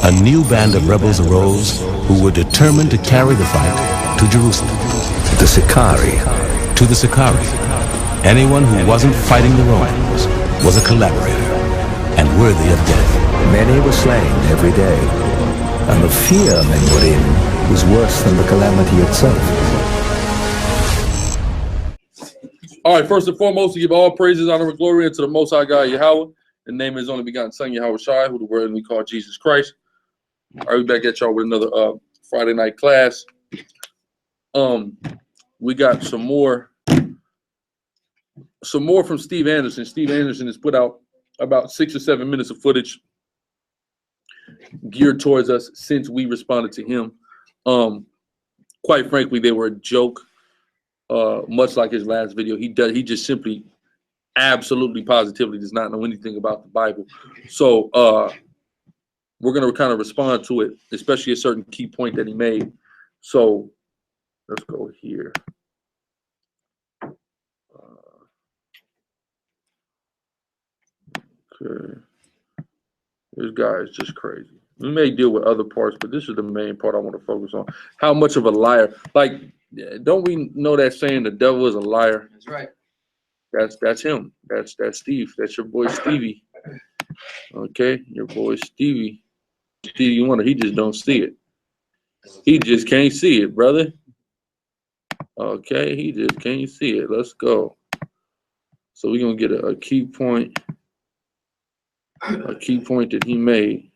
a new band of rebels arose who were determined to carry the fight to Jerusalem. The Sicarii. To the Sicarii, anyone who wasn't fighting the Romans was a collaborator and worthy of death. Many were slain every day, and the fear men were in was worse than the calamity itself. All right, first and foremost, to give all praises, honor, and glory unto the Most High God, Yahweh. The name of His only begotten Son, Yahweh Shai, who the word we call Jesus Christ. All right, we back at y'all with another Friday night class. We got some more from Steve Anderson. Steve Anderson has put out about 6 or 7 minutes of footage geared towards us since we responded to him. Quite frankly, they were a joke, much like his last video. He just simply, absolutely, positively does not know anything about the Bible. So we're going to kind of respond to it, especially a certain key point that he made. So let's go here. Okay. This guy is just crazy. We may deal with other parts, but this is the main part I want to focus on. How much of a liar? Like, don't we know that saying, the devil is a liar? That's right. That's him. That's Steve. That's your boy Stevie. Okay, your boy Stevie. Stevie Wonder. He just don't see it. He just can't see it, brother. Okay, he just can't see it. Let's go. So we're gonna get a key point. A key point that he made,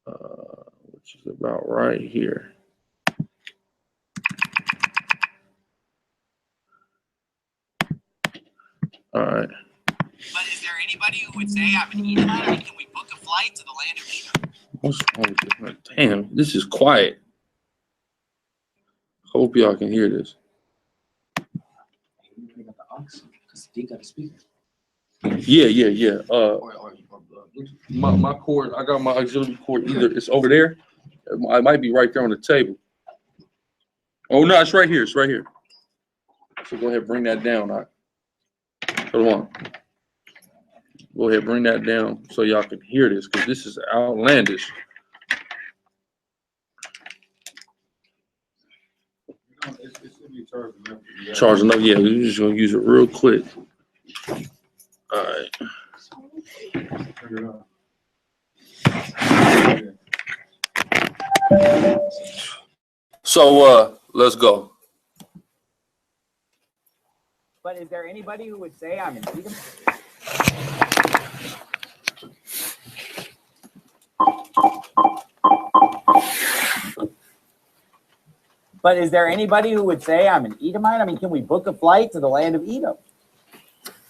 which is about right here. All right. But is there anybody who would say I'm an Edomite? And can we book a flight to the land of Edom? What's wrong with this? Damn, this is quiet. Hope y'all can hear this. Yeah. My cord, I got my auxiliary cord either. It's over there. It might be right there on the table. Oh no, it's right here. It's right here. So go ahead, bring that down. Hold on. Go ahead, bring that down so y'all can hear this, because this is outlandish. Charging up, yeah. We're just gonna use it real quick. All right. So let's go. But is there anybody who would say I'm an Edom? But is there anybody who would say I'm an Edomite? I mean, can we book a flight to the land of Edom?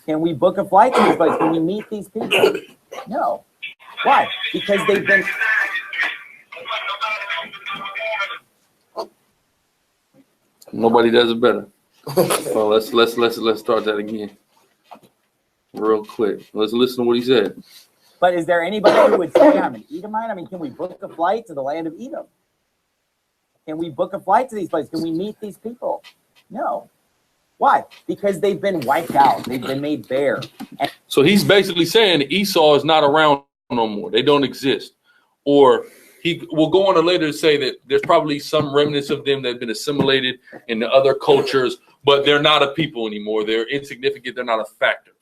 Can we book a flight to this place? Can we meet these people? No. Why? Because they've been. Nobody does it better. Well, let's start that again, real quick. Let's listen to what he said. But is there anybody who would say I'm an Edomite? I mean, can we book a flight to the land of Edom? Can we book a flight to these places? Can we meet these people? No. Why? Because they've been wiped out. They've been made bare. So he's basically saying Esau is not around no more. They don't exist. Or he will go on to later say that there's probably some remnants of them that have been assimilated into other cultures, but they're not a people anymore. They're insignificant. They're not a factor.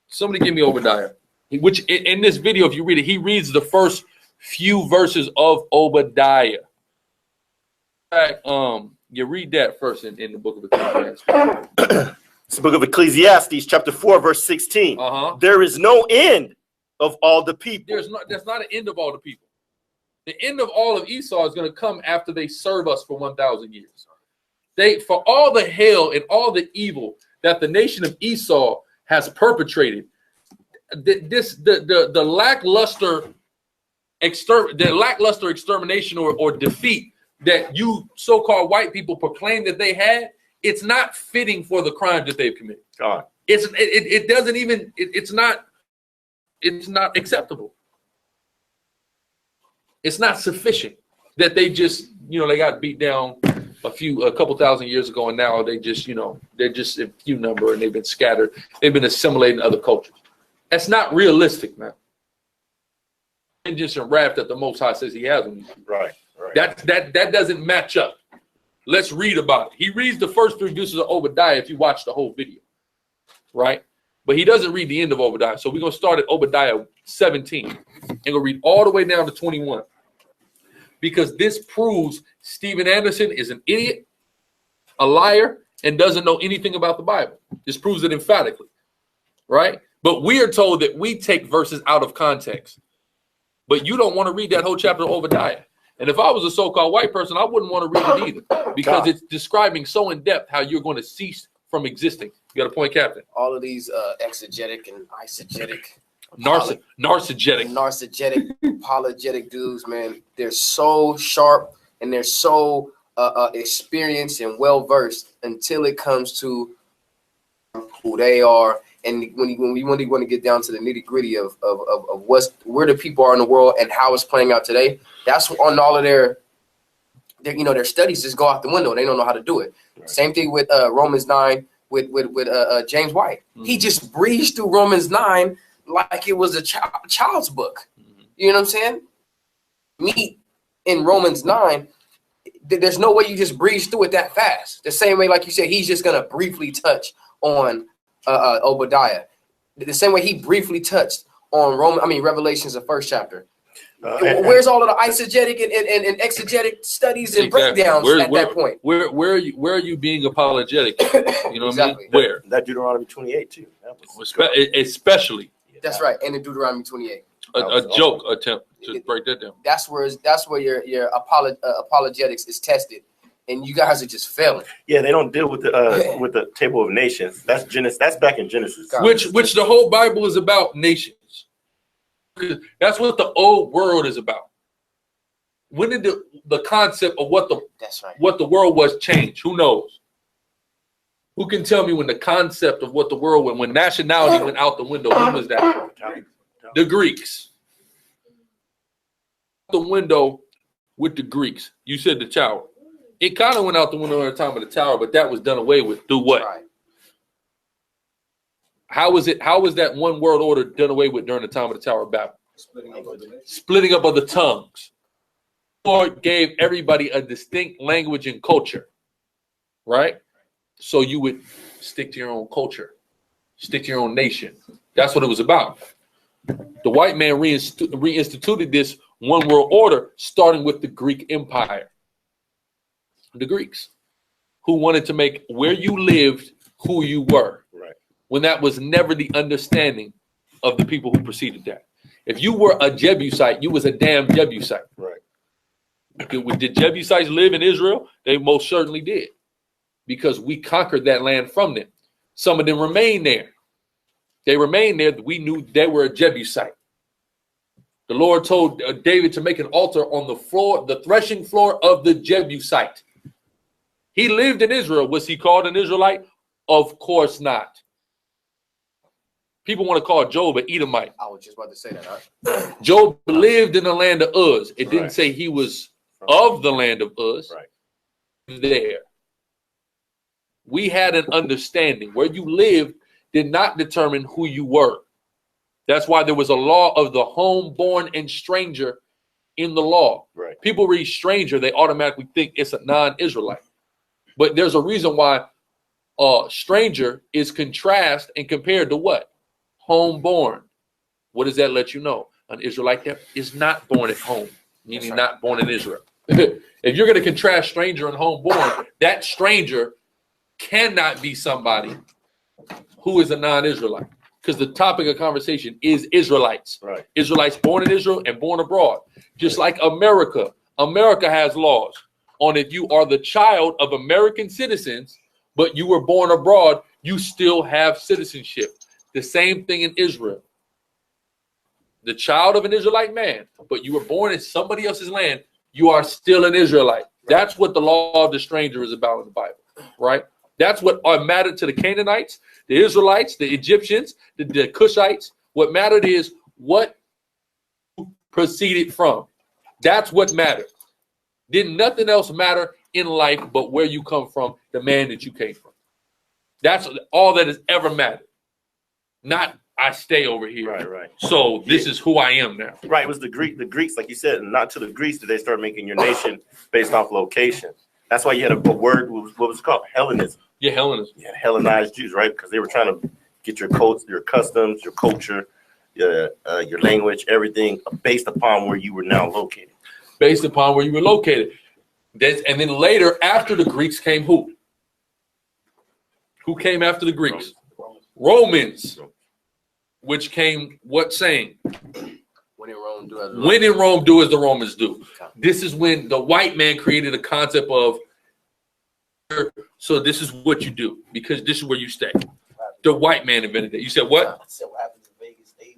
Somebody give me Obadiah. Which in this video, if you read it, he reads the first few verses of Obadiah. In fact, you read that first in the book of Ecclesiastes. It's the book of Ecclesiastes, chapter 4, verse 16. There is no end of all the people. There's not an end of all the people. The end of all of Esau is going to come after they serve us for 1,000 years. For all the hell and all the evil that the nation of Esau has perpetrated, the lackluster extermination or defeat that you so-called white people proclaim that they had, it's not fitting for the crimes that they've committed. God. It's not acceptable. It's not sufficient that they just, they got beat down a couple thousand years ago, and now they're just a few number, and they've been scattered. They've been assimilating other cultures. That's not realistic, man. vengeance and wrath that the Most High says he has on you. Right, right. That doesn't match up. Let's read about it. He reads the first 3 verses of Obadiah if you watch the whole video, right? But he doesn't read the end of Obadiah. So we're going to start at Obadiah 17 and go read all the way down to 21. Because this proves Stephen Anderson is an idiot, a liar, and doesn't know anything about the Bible. This proves it emphatically, right? But we are told that we take verses out of context. But you don't want to read that whole chapter of Obadiah. And if I was a so-called white person, I wouldn't want to read it either, because it's describing so in depth how you're going to cease from existing. You got a point, Captain? All of these exegetic and eisegetic, narcissistic, apologetic dudes, man, they're so sharp and they're so experienced and well versed until it comes to who they are. And when we really want to get down to the nitty gritty of where the people are in the world and how it's playing out today, that's on all of their studies just go out the window. They don't know how to do it. Right. Same thing with Romans 9 with James White. Mm-hmm. He just breezed through Romans 9 like it was a child's book. Mm-hmm. You know what I'm saying? Me in Romans 9, there's no way you just breeze through it that fast. The same way, like you said, he's just gonna briefly touch on Obadiah. The same way he briefly touched on Revelation's the first chapter. Where's all of the eisegetic and exegetic studies and breakdowns at that point? Where are you being apologetic? You know what exactly. I mean? Where? That Deuteronomy 28 too. Especially. That's right, and in Deuteronomy 28. A joke attempt to break that down. That's where your apologetics is tested, and you guys are just failing. Yeah, they don't deal with the table of nations. That's Genesis. That's back in Genesis. Which the whole Bible is about nations. That's what the old world is about. When did the concept of what the world was change? Who knows? Who can tell me when the concept of what the world when nationality went out the window? When was that? The Greeks. The window with the Greeks. You said the tower. It kind of went out the window at the time of the tower, but that was done away with. Through what? Right. How was that one world order done away with during the time of the Tower of Babel? Splitting up of the tongues. The Lord gave everybody a distinct language and culture, right? So you would stick to your own culture, stick to your own nation. That's what it was about. The white man reinstituted this one world order, starting with the Greek Empire. The Greeks, who wanted to make where you lived who you were. Right. When that was never the understanding of the people who preceded that. If you were a Jebusite, you was a damn Jebusite. Right. Did Jebusites live in Israel? They most certainly did, because we conquered that land from them. Some of them remained there. They remained there. We knew they were a Jebusite. The Lord told David to make an altar on the floor, the threshing floor of the Jebusite. He lived in Israel. Was he called an Israelite? Of course not. People want to call Job an Edomite. I was just about to say that. Job lived in the land of Uz. It didn't say he was of the land of Uz. Right. There. We had an understanding. Where you lived did not determine who you were. That's why there was a law of the homeborn and stranger in the law. Right. People read stranger, they automatically think it's a non-Israelite. But there's a reason why stranger is contrast and compared to what? Homeborn. What does that let you know? An Israelite that is not born at home, meaning not born in Israel. If you're going to contrast stranger and homeborn, that stranger cannot be somebody who is a non-Israelite, because the topic of conversation is Israelites. Right. Israelites born in Israel and born abroad. Just like America. America has laws on if you are the child of American citizens, but you were born abroad, you still have citizenship. The same thing in Israel. The child of an Israelite man, but you were born in somebody else's land, you are still an Israelite. That's what the law of the stranger is about in the Bible, right? That's what mattered to the Canaanites, the Israelites, the Egyptians, the Cushites. What mattered is what proceeded from. That's what mattered. Did nothing else matter in life but where you come from, the man that you came from. That's all that has ever mattered. Not I stay over here. Right. So this is who I am now. Right. It was the Greeks, like you said, and not to the Greeks did they start making your nation based off location. That's why you had a word, what was it called? Hellenism. Yeah, Hellenism. You had Hellenized Jews, right? Because they were trying to get your codes, your customs, your culture, your language, everything based upon where you were now located. Based upon where you were located. And then later, after the Greeks came who? Who came after the Greeks? Romans. Which came what saying? When in Rome, do as when in Rome, do as the Romans do. This is when the white man created a concept of, so this is what you do, because this is where you stay. The white man invented it. You said what?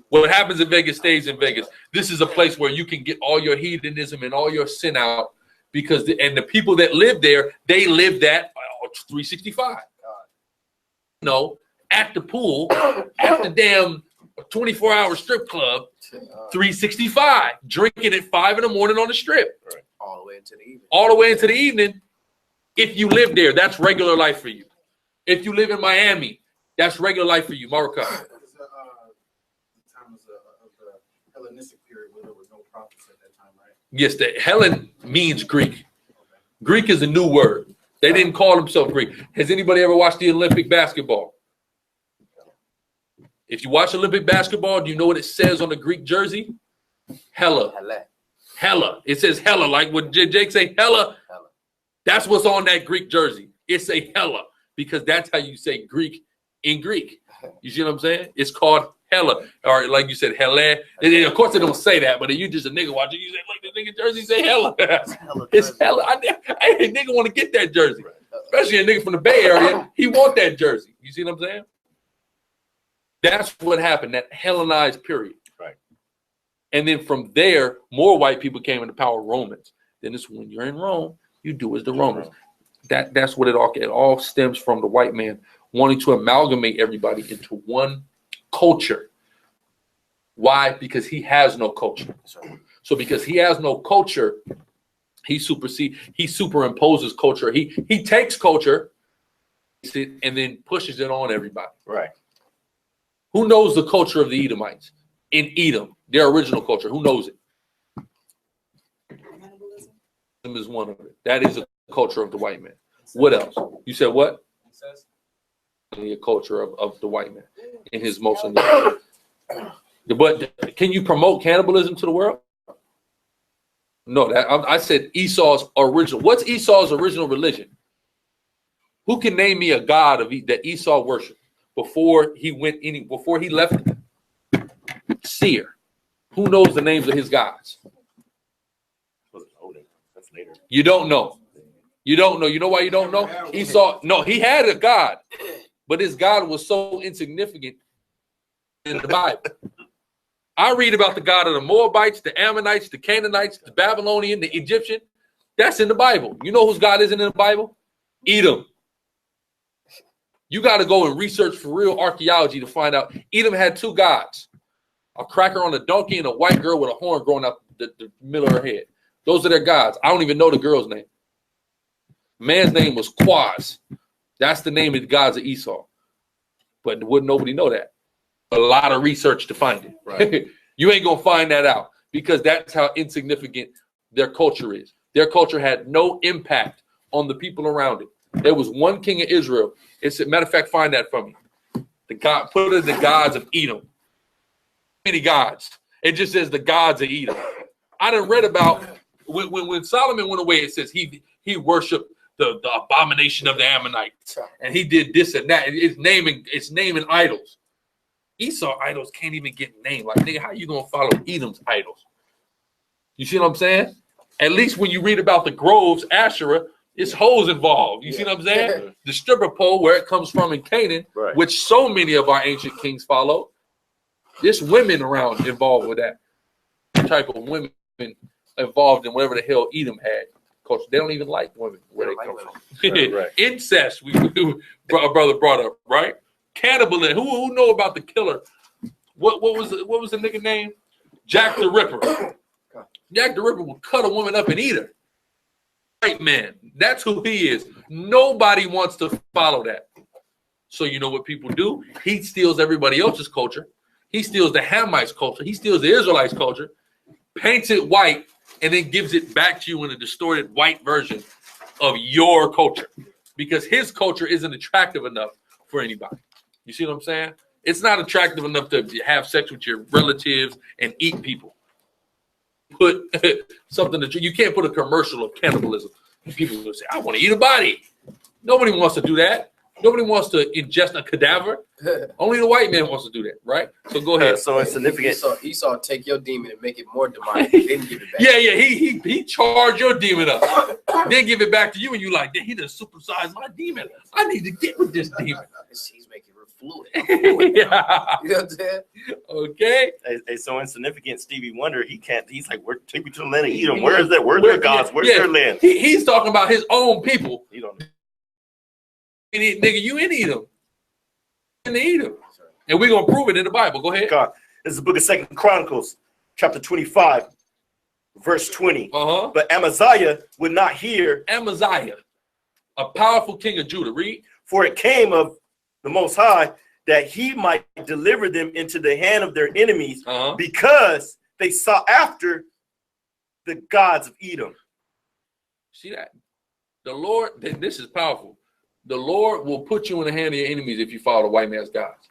What happens in Vegas stays in Vegas. This is a place where you can get all your hedonism and all your sin out, because the people that live there, they live that 365. No, at the pool, at the damn 24-hour strip club, 365, drinking at 5 in the morning on the strip. Right. All the way into the evening. All the way into the evening. If you live there, that's regular life for you. If you live in Miami, that's regular life for you. Marco. The time of the Hellenistic period where there was no prophets at that time, right? Yes, the Hellen means Greek. Greek is a new word. They didn't call themselves Greek. Has anybody ever watched the Olympic basketball? If you watch Olympic basketball, do you know what it says on the Greek jersey? Hella. Hella. It says hella, like what Jake say, hella. That's what's on that Greek jersey. It's a hella, because that's how you say Greek in Greek. You see what I'm saying? It's called hella, or like you said, hella. And of course, they don't say that, but if you just a nigga watching, you say, look, the nigga jersey say hella. It's hella. I nigga want to get that jersey, especially a nigga from the Bay Area. He want that jersey. You see what I'm saying? That's what happened, that Hellenized period. Right. And then from there, more white people came into power, Romans. Then it's when you're in Rome, you do as the Romans. That's what it all stems from, the white man wanting to amalgamate everybody into one culture. Why? Because he has no culture. So because he has no culture, he superimposes culture. He takes culture and then pushes it on everybody. Right. Who knows the culture of the Edomites in Edom, their original culture? Who knows it? Cannibalism is one of it. That is a culture of the white man. What else? You said what? The culture of the white man in his most. But can you promote cannibalism to the world? No, I said Esau's original. What's Esau's original religion? Who can name me a god that Esau worshipped before he left Seir? Who knows the names of his gods? That's later. You don't know. You don't know. You know why you don't know? Esau, no, he had a god, but his god was so insignificant in the Bible. I read about the god of the Moabites, the Ammonites, the Canaanites, the Babylonian, the Egyptian. That's in the Bible. You know whose god isn't in the Bible? Edom. You got to go and research for real archaeology to find out. Edom had two gods, a cracker on a donkey and a white girl with a horn growing out the middle of her head. Those are their gods. I don't even know the girl's name. Man's name was Quaz. That's the name of the gods of Esau. But wouldn't nobody know that? A lot of research to find it. Right. You ain't going to find that out, because that's how insignificant their culture is. Their culture had no impact on the people around it. There was one king of Israel. It's a matter of fact, find that for me. Put in the gods of Edom. Many gods. It just says the gods of Edom. I done read about when Solomon went away. It says he worshipped the abomination of the Ammonites, and he did this and that. It's naming idols. Esau idols can't even get named. Like, nigga, how you gonna follow Edom's idols? You see what I'm saying? At least when you read about the groves, Asherah, it's hoes involved. You see what I'm saying? The stripper pole, where it comes from in Canaan, right, which so many of our ancient kings followed. There's women around involved with that type of women involved in whatever the hell Edom had. Culture. They don't even like women where they come from. Right. Incest, a brother brought up, right? Cannibalism. Who know about the killer? What was the nigga name? Jack the Ripper. Jack the Ripper would cut a woman up and eat her. Right, man. That's who he is. Nobody wants to follow that. So you know what people do? He steals everybody else's culture. He steals the Hamites culture. He steals the Israelites culture, paints it white, and then gives it back to you in a distorted white version of your culture, because his culture isn't attractive enough for anybody. You see what I'm saying? It's not attractive enough to have sex with your relatives and eat people. Put something that you can't put a commercial of cannibalism. People will say, I want to eat a body. Nobody wants to do that. Nobody wants to ingest a cadaver. Only the white man wants to do that, right? So go ahead. So insignificant. Esau take your demon and make it more demonic, then give it back. Yeah, he charged your demon up, then give it back to you, and you like, he done supersized my demon. I need to get with this demon. He's making it fluid. Yeah. You know what I'm saying? Okay. It's so insignificant. Stevie Wonder, he's like, take me to the land of Edom. Where is that? Where's their gods? Where's their land? He's talking about his own people. You don't know. Nigga, you in Edom. In Edom. And we're going to prove it in the Bible. Go ahead. God. This is the book of 2 Chronicles, chapter 25, verse 20. But Amaziah would not hear. Amaziah, a powerful king of Judah. Read. For it came of the Most High that he might deliver them into the hand of their enemies, because they sought after the gods of Edom. See that? The Lord, this is powerful. The Lord will put you in the hand of your enemies if you follow the white man's gods.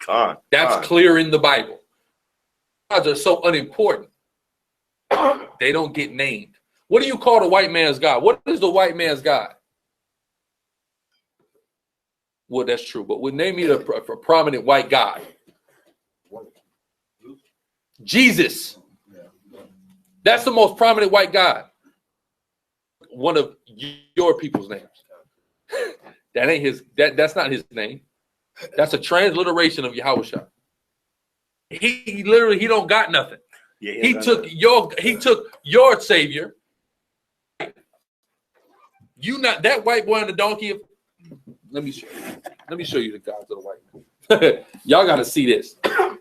That's clear in the Bible. Gods are so unimportant. They don't get named. What do you call the white man's God? What is the white man's God? Well, that's true. But would name me a prominent white God? Jesus. That's the most prominent white God. One of your people's names. That ain't his. That's not his name. That's a transliteration of Yahushua. He literally don't got nothing. Yeah, he took your savior. You not that white boy on the donkey. Let me show you. Let me show you the gods of the white man. Y'all got to see this.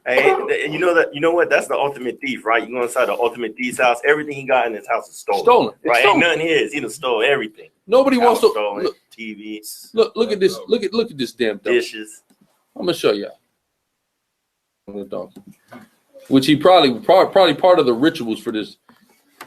Hey, you know what? That's the ultimate thief, right? You go inside the ultimate thief's house. Everything he got in his house is stolen. Stolen. Right? Stolen. Ain't nothing his. He done stole everything. Nobody wants to stolen, look. TV. Look at this. Look at this damn thing. Dishes. I'm gonna show y'all. The donkey, which he probably part of the rituals for this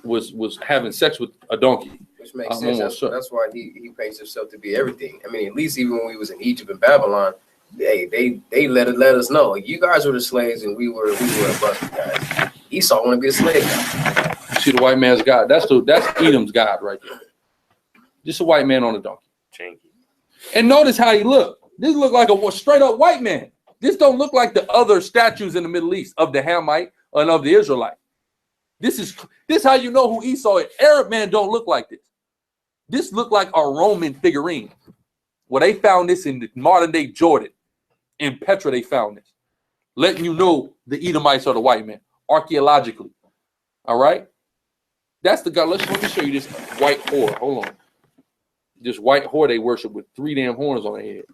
was having sex with a donkey. Which makes sense. That's why he paints himself to be everything. I mean, at least even when we was in Egypt and Babylon, they let us know you guys were the slaves and we were a bunch of guys. Esau want to be a slave guy. See the white man's God. That's Edom's God right there. Just a white man on a donkey. Chanky. And notice how he looked. This looked like a straight up white man. This don't look like the other statues in the Middle East of the Hamite and of the Israelite. This is how you know who Esau is. Arab man don't look like this. This looked like a Roman figurine. Well, they found this in modern day Jordan. In Petra, they found this. Letting you know the Edomites are the white man, archaeologically. All right? That's the God. Let me show you this white whore. Hold on. This white whore they worship with 3 damn horns on their head.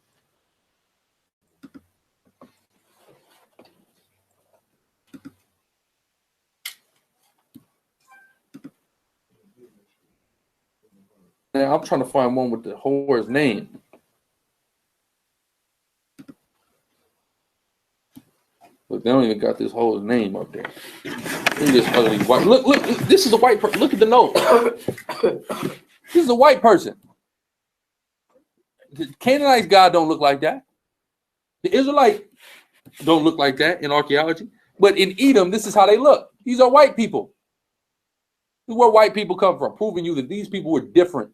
Now, I'm trying to find one with the whore's name. Look, they don't even got this whore's name up there. Look at this ugly white. Look, this is a white person. Look at the nose. This is a white person. The Canaanite God don't look like that. The Israelite don't look like that in archaeology. But in Edom, this is how they look. These are white people. This is where white people come from, proving you that these people were different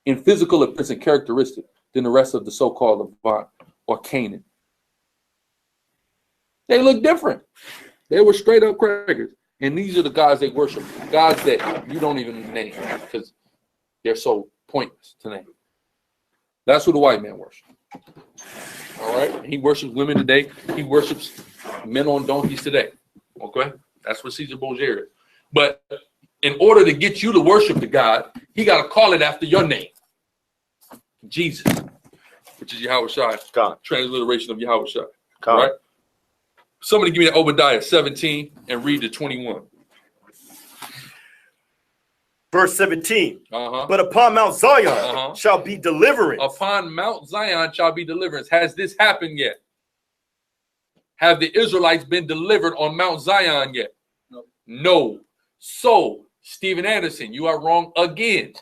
in physical appearance and characteristic than the rest of the so-called Levant or Canaan. They look different. They were straight up crackers. And these are the gods they worship. Gods that you don't even name because they're so pointless to name. That's who the white man worships. All right? He worships women today. He worships men on donkeys today. Okay? That's what Caesar Borgia is. But in order to get you to worship the God, he got to call it after your name. Jesus, which is Yahushua. God. Transliteration of Yahushua. God. Right? Somebody give me that Obadiah 17 and read the 21. Verse 17. But upon Mount Zion shall be deliverance. Upon Mount Zion shall be deliverance. Has this happened yet? have the Israelites been delivered on Mount Zion yet? No. So, Stephen Anderson, you are wrong again.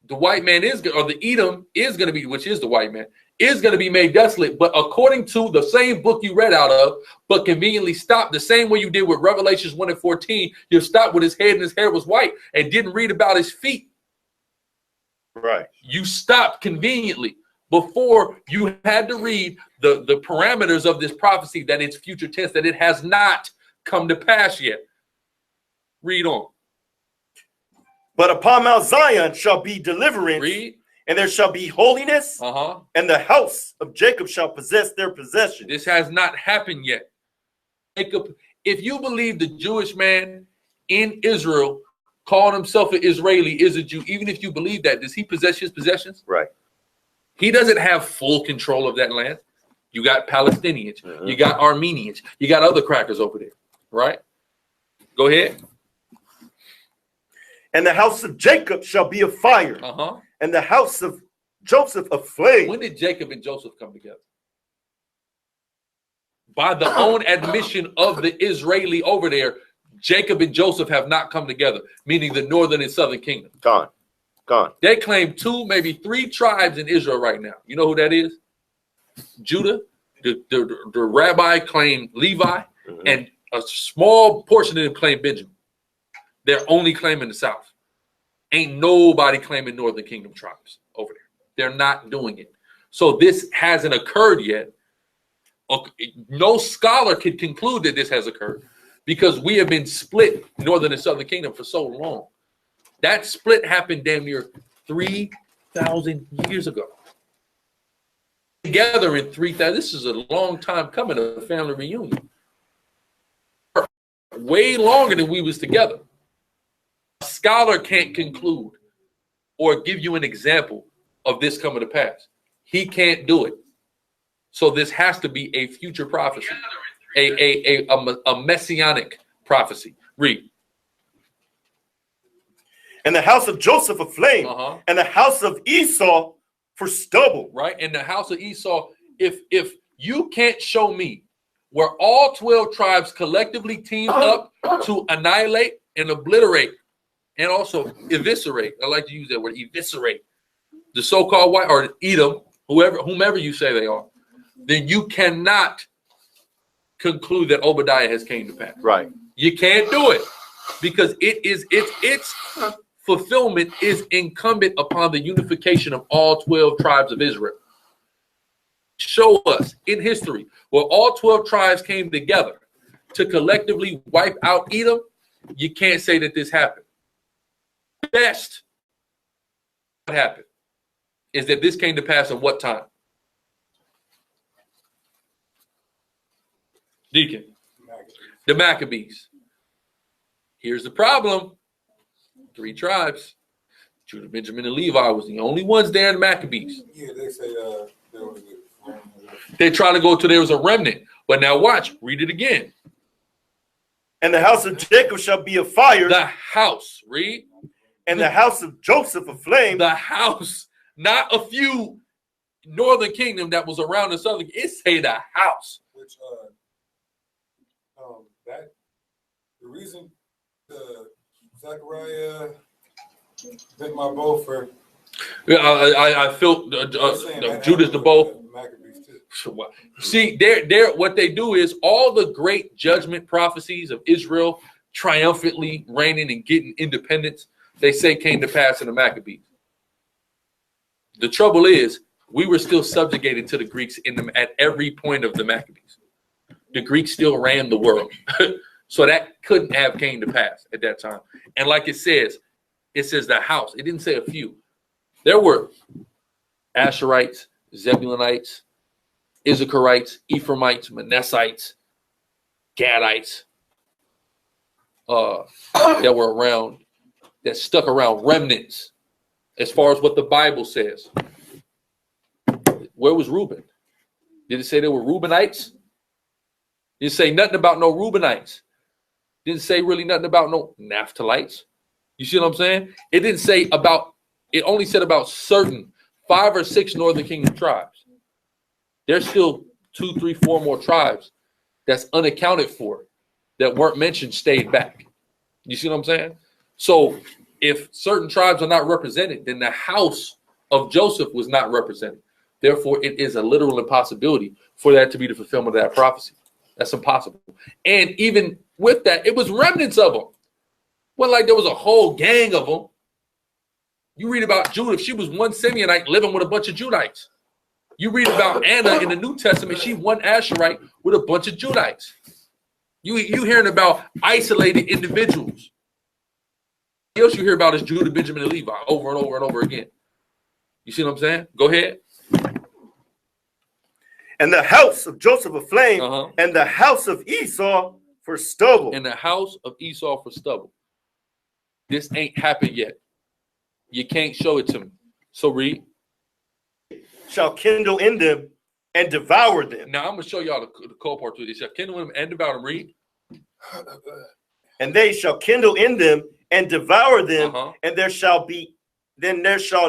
The white man is, or the Edom is going to be, which is the white man, is going to be made desolate. But according to the same book you read out of, but conveniently stopped the same way you did with Revelations 1 and 14, you stopped with his head and his hair was white and didn't read about his feet. Right. You stopped conveniently before you had to read the parameters of this prophecy, that it's future tense, that it has not come to pass yet. Read on. But upon Mount Zion shall be deliverance, Read. and there shall be holiness, and the house of Jacob shall possess their possession. This has not happened yet. Jacob, if you believe the Jewish man in Israel calling himself an Israeli is a Jew, even if you believe that, does he possess his possessions? Right. He doesn't have full control of that land. You got Palestinians, you got Armenians, you got other crackers over there, right? Go ahead. And the house of Jacob shall be a fire, and the house of Joseph a flame. When did Jacob and Joseph come together? By the own admission of the Israeli over there, Jacob and Joseph have not come together, meaning the northern and southern kingdom. Gone. They claim 2, maybe 3 tribes in Israel right now. You know who that is? Judah. The rabbi claimed Levi, and a small portion of them claim Benjamin. They're only claiming the south. Ain't nobody claiming northern kingdom tribes over there. They're not doing it. So this hasn't occurred yet. No scholar can conclude that this has occurred because we have been split, northern and southern kingdom, for so long. That split happened damn near 3,000 years ago. Together in 3,000. This is a long time coming, a family reunion. Way longer than we was together. A scholar can't conclude or give you an example of this coming to pass. He can't do it. So this has to be a future prophecy, a messianic prophecy. Read. And the house of Joseph a flame, and the house of Esau for stubble. Right? And the house of Esau, if you can't show me where all 12 tribes collectively teamed up to annihilate and obliterate and also eviscerate, I like to use that word, eviscerate, the so-called white, or Edom, whomever you say they are, then you cannot conclude that Obadiah has came to pass. Right. You can't do it because its fulfillment is incumbent upon the unification of all 12 tribes of Israel. Show us in history where all 12 tribes came together to collectively wipe out Edom. You can't say that this happened. Best what happened is that this came to pass in what time? Deacon. The Maccabees. Here's the problem. 3 tribes. Judah, Benjamin, and Levi was the only ones there in the Maccabees. Yeah, they say there was They try to go to there was a remnant. But now watch, read it again. And the house of Jacob shall be a fire. The house, read. And the house of Joseph a flame. The house, not a few northern kingdom that was around the southern. It say the house. which that the reason Zechariah bit my bow for. Yeah, I feel Judas the bow. See, they're what they do is all the great judgment prophecies of Israel triumphantly reigning and getting independence, they say came to pass in the Maccabees. The trouble is, we were still subjugated to the Greeks at every point of the Maccabees. The Greeks still ran the world. So that couldn't have came to pass at that time. And like it says the house. It didn't say a few. There were Asherites, Zebulonites, Issacharites, Ephraimites, Manassites, Gadites that were around, that stuck around, remnants, as far as what the Bible says. Where was Reuben? Did it say there were Reubenites? Didn't say nothing about no Reubenites. Didn't say really nothing about no Naphtalites. You see what I'm saying? It didn't say about, it only said about certain 5 or 6 northern kingdom tribes. There's still 2, 3, 4 more tribes that's unaccounted for, that weren't mentioned, stayed back. You see what I'm saying? So if certain tribes are not represented, then the house of Joseph was not represented. Therefore, it is a literal impossibility for that to be the fulfillment of that prophecy. That's impossible. And even with that, it was remnants of them. It wasn't like there was a whole gang of them. You read about Judah, she was one Simeonite living with a bunch of Judites. You read about Anna in the New Testament, she one Asherite with a bunch of Judites. You hearing about isolated individuals. What else you hear about is Judah, Benjamin, and Levi over and over and over again. You see what I'm saying? Go ahead. And the house of Joseph aflame, and the house of Esau for stubble. And the house of Esau for stubble. This ain't happened yet. You can't show it to me. So read. Shall kindle in them and devour them. Now I'm going to show y'all the cold part to this. Shall kindle in them and devour them. Read. And they shall kindle in them and devour them, and there shall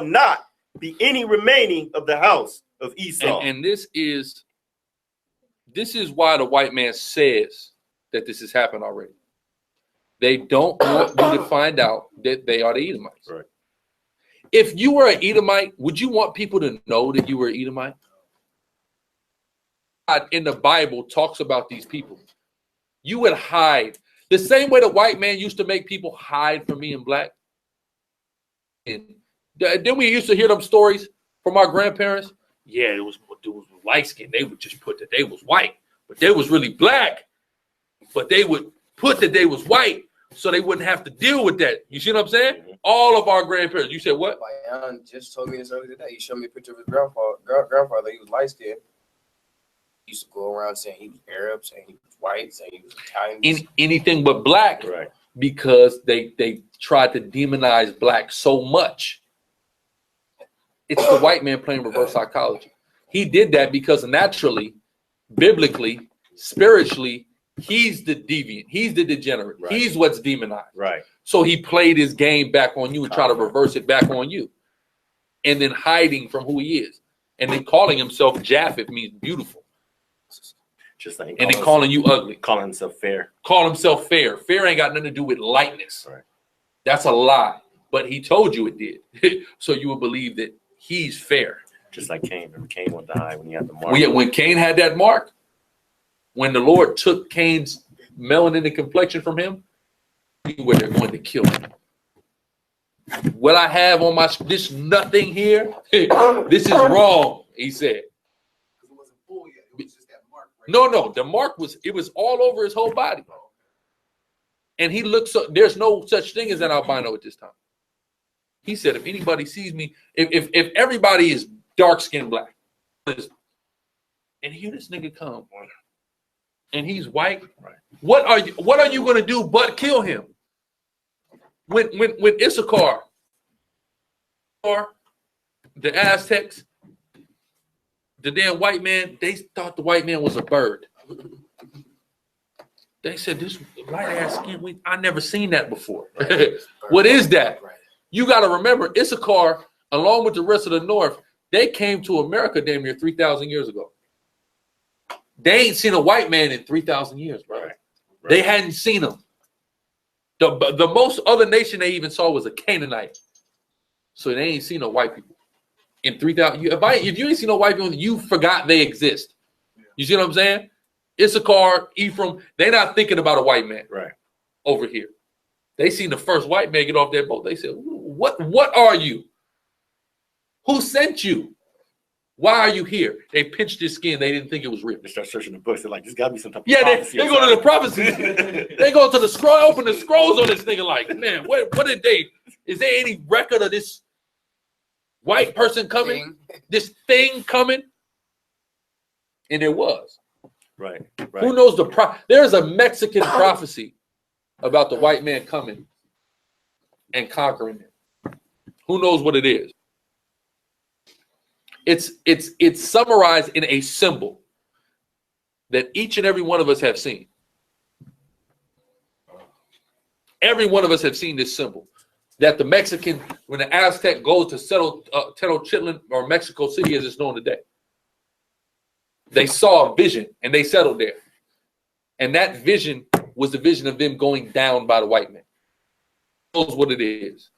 not be any remaining of the house of Esau. And this is why the white man says that this has happened already. They don't want you to find out that they are the Edomites. Right. If you were an Edomite, would you want people to know that you were an Edomite? God in the Bible talks about these people. You would hide. The same way the white man used to make people hide from being black. And then we used to hear them stories from our grandparents. Yeah, it was light skin. They would just put that they was white, but they was really black. But they would put that they was white so they wouldn't have to deal with that. You see what I'm saying? All of our grandparents. You said what? My aunt just told me this earlier today. He showed me a picture of his grandfather. He was light skinned. He used to go around saying he was Arab, saying he was white, saying he was Italian. Anything but black. Right. Because they tried to demonize black so much. It's the white man playing reverse psychology. He did that because naturally, biblically, spiritually, he's the deviant. He's the degenerate. Right. He's what's demonized. Right. So he played his game back on you and try to reverse it back on you. And then hiding from who he is. And then calling himself Japheth means beautiful. Just like and then calling you ugly. Calling himself fair. Call himself fair. Fair ain't got nothing to do with lightness. Right. That's a lie. But he told you it did. So you would believe that he's fair. Just like Cain. Remember Cain went to hide when he had the mark. When Cain had that mark, when the Lord took Cain's melanin complexion from him, he knew where they're going to kill him. What I have on this nothing here, this is wrong, he said. It wasn't full yet. It was just that mark. Right? No, the mark was all over his whole body. And he looked there's no such thing as an albino at this time. He said, if anybody sees me, if everybody is dark-skinned black, and here this nigga come, and he's white, right. What are you going to do but kill him? When Issachar, or the Aztecs, the damn white man, they thought the white man was a bird. They said, this light ass skin, I never seen that before. Right. What is that? Right. You got to remember, Issachar, along with the rest of the North, they came to America damn near 3,000 years ago. They ain't seen a white man in 3,000 years, bro. Right. They hadn't seen him. The most other nation they even saw was a Canaanite. So they ain't seen no white people in 3,000. If you ain't seen no white people, you forgot they exist. You see what I'm saying? Issachar, Ephraim, they're not thinking about a white man right over here. They seen the first white man get off that boat. They said, what are you? Who sent you? Why are you here? They pinched his skin. They didn't think it was real. They start searching the books. They're like, there's got to be some type of prophecy. They go to the prophecies. They go to the scroll, open the scrolls on this nigga like, man, what did they, is there any record of this white person coming? This thing coming? And there was. Right. Who knows there's a Mexican prophecy about the white man coming and conquering it. Who knows what it is? It's summarized in a symbol that each and every one of us have seen. Every one of us have seen this symbol that the Mexican, when the Aztec goes to settle Tenochtitlan or Mexico City as it's known today, they saw a vision and they settled there. And that vision was the vision of them going down by the white man. Knows what it is.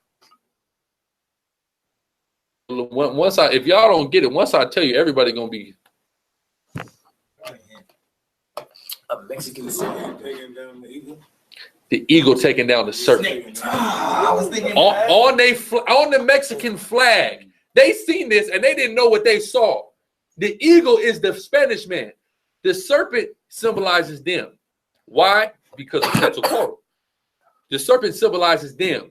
If y'all don't get it, once I tell you, everybody gonna be A Mexican the eagle taking down the serpent. I was thinking On the Mexican flag. They seen this and they didn't know what they saw. The eagle is the Spanish man. The serpent symbolizes them. Why? Because of Quetzalcoatl. The serpent symbolizes them.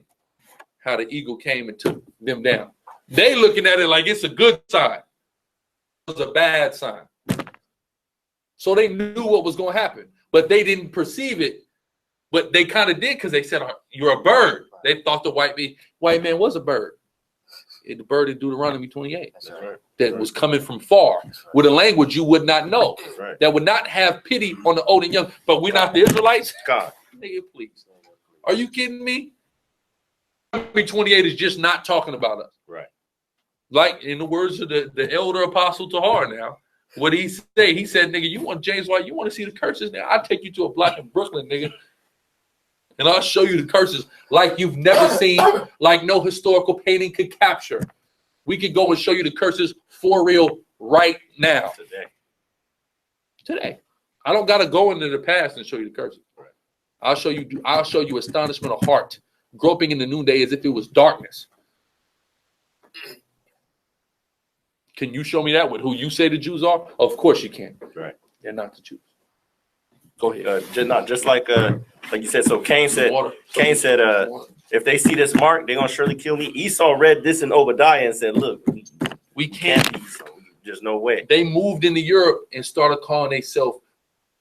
How the eagle came and took them down. They looking at it like it's a good sign. It was a bad sign. So they knew what was going to happen, but they didn't perceive it. But they kind of did because they said, "You're a bird." They thought the white man was a bird. The bird in Deuteronomy 28 that was coming from far with a language you would not know, that would not have pity on the old and young. But we're not the Israelites. God, nigga, please. Are you kidding me? Deuteronomy 28 is just not talking about us. Right. Like in the words of the elder apostle Tahar now, what he say? He said, "Nigga, you want James White? You want to see the curses? Now I'll take you to a block in Brooklyn, nigga, and I'll show you the curses like you've never seen, like no historical painting could capture. We could go and show you the curses for real right now, today. I don't gotta go into the past and show you the curses. Right. I'll show you astonishment of heart, groping in the noonday as if it was darkness. Can you show me that with who you say the Jews are? Of course you can. Right. They're not the Jews. Go ahead. Just like you said. So Cain said, if they see this mark, they're gonna surely kill me. Esau read this in Obadiah and said, "Look, we can't be. There's no way." They moved into Europe and started calling themselves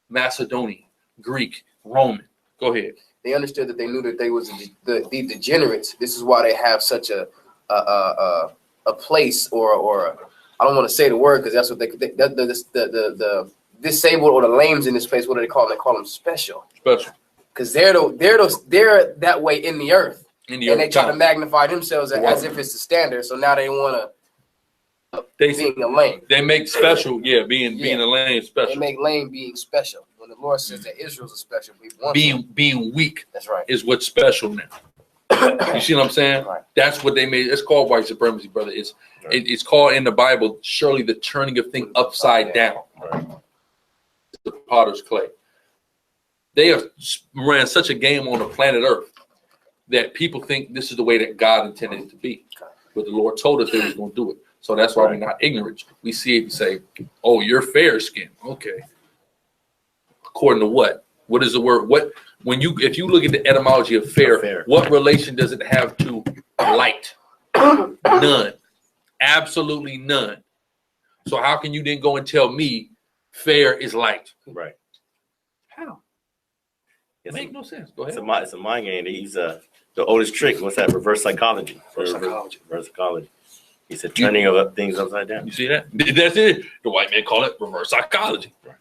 Macedonian, Greek, Roman. Go ahead. They understood that they knew that they was the degenerates. This is why they have such a place or I don't want to say the word because that's what the disabled or the lames in this place. What do they call them? They call them special. Special. Because they're that way in the earth. And they try to magnify themselves as if it's the standard. So now they want to being a lame. They make special, being a lame special. They make lame being special. When the Lord says that Israel's a special people, being weak, that's right, is what's special now. You see what I'm saying? Right. That's what they made. It's called white supremacy, brother. It's called in the Bible, surely the turning of things upside down. Right. The potter's clay. They have ran such a game on the planet Earth that people think this is the way that God intended it to be. But the Lord told us that He was going to do it. So that's why we're not ignorant. We see it and say, "Oh, you're fair skinned." Okay. According to what? What is the word? If you look at the etymology of fair, what relation does it have to light? None. Absolutely none. So how can you then go and tell me fair is light? Right. How? It makes no sense. Go ahead. It's a mind game. He's the oldest trick. What's that? Reverse psychology. Reverse psychology. He said turning of things upside down. You see that? That's it. The white man call it reverse psychology. Right.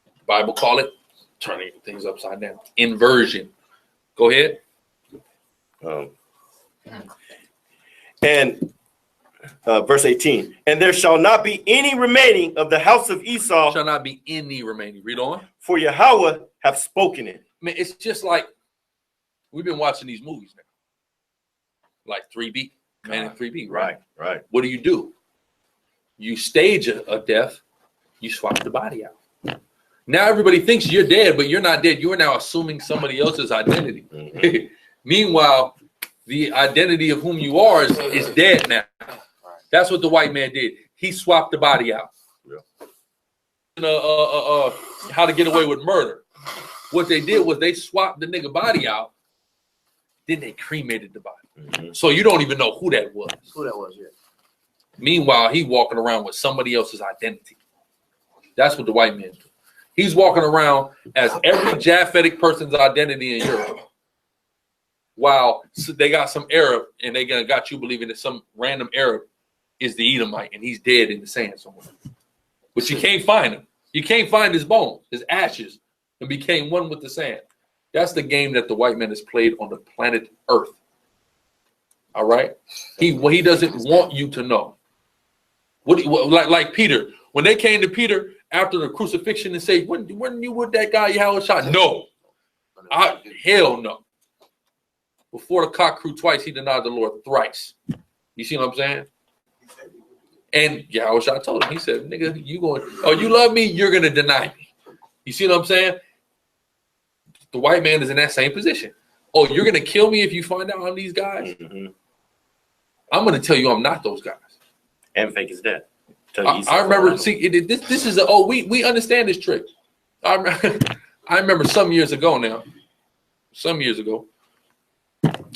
The Bible call it turning things upside down. Inversion. Go ahead. And verse 18. And there shall not be any remaining of the house of Esau. Shall not be any remaining. Read on. For Yahweh have spoken it. Man, it's just like we've been watching these movies now. Like 3B. Man in 3B, right? Right. What do? You stage a death, you swap the body out. Now everybody thinks you're dead, but you're not dead. You are now assuming somebody else's identity. Mm-hmm. Meanwhile, the identity of whom you are is dead now. That's what the white man did. He swapped the body out. Yeah. How to Get Away with Murder. What they did was they swapped the nigga body out, then they cremated the body. Mm-hmm. So you don't even know who that was. Yeah. Meanwhile, he walking around with somebody else's identity. That's what the white man do. He's walking around as every Japhetic person's identity in Europe. While they got some Arab and they got you believing that some random Arab is the Edomite and he's dead in the sand somewhere. But you can't find him. You can't find his bones, his ashes, and became one with the sand. That's the game that the white man has played on the planet Earth. All right? He doesn't want you to know. Like Peter. When they came to Peter after the crucifixion and say, when you with that guy, Yahushua? No. Hell no. Before the cock crew twice, he denied the Lord thrice. You see what I'm saying? And Yahushua told him, he said, nigga, you love me, you're going to deny me. You see what I'm saying? The white man is in that same position. Oh, you're going to kill me if you find out I'm these guys? Mm-hmm. I'm going to tell you I'm not those guys. And fake his death. I remember, this is, we understand this trick. I remember some years ago,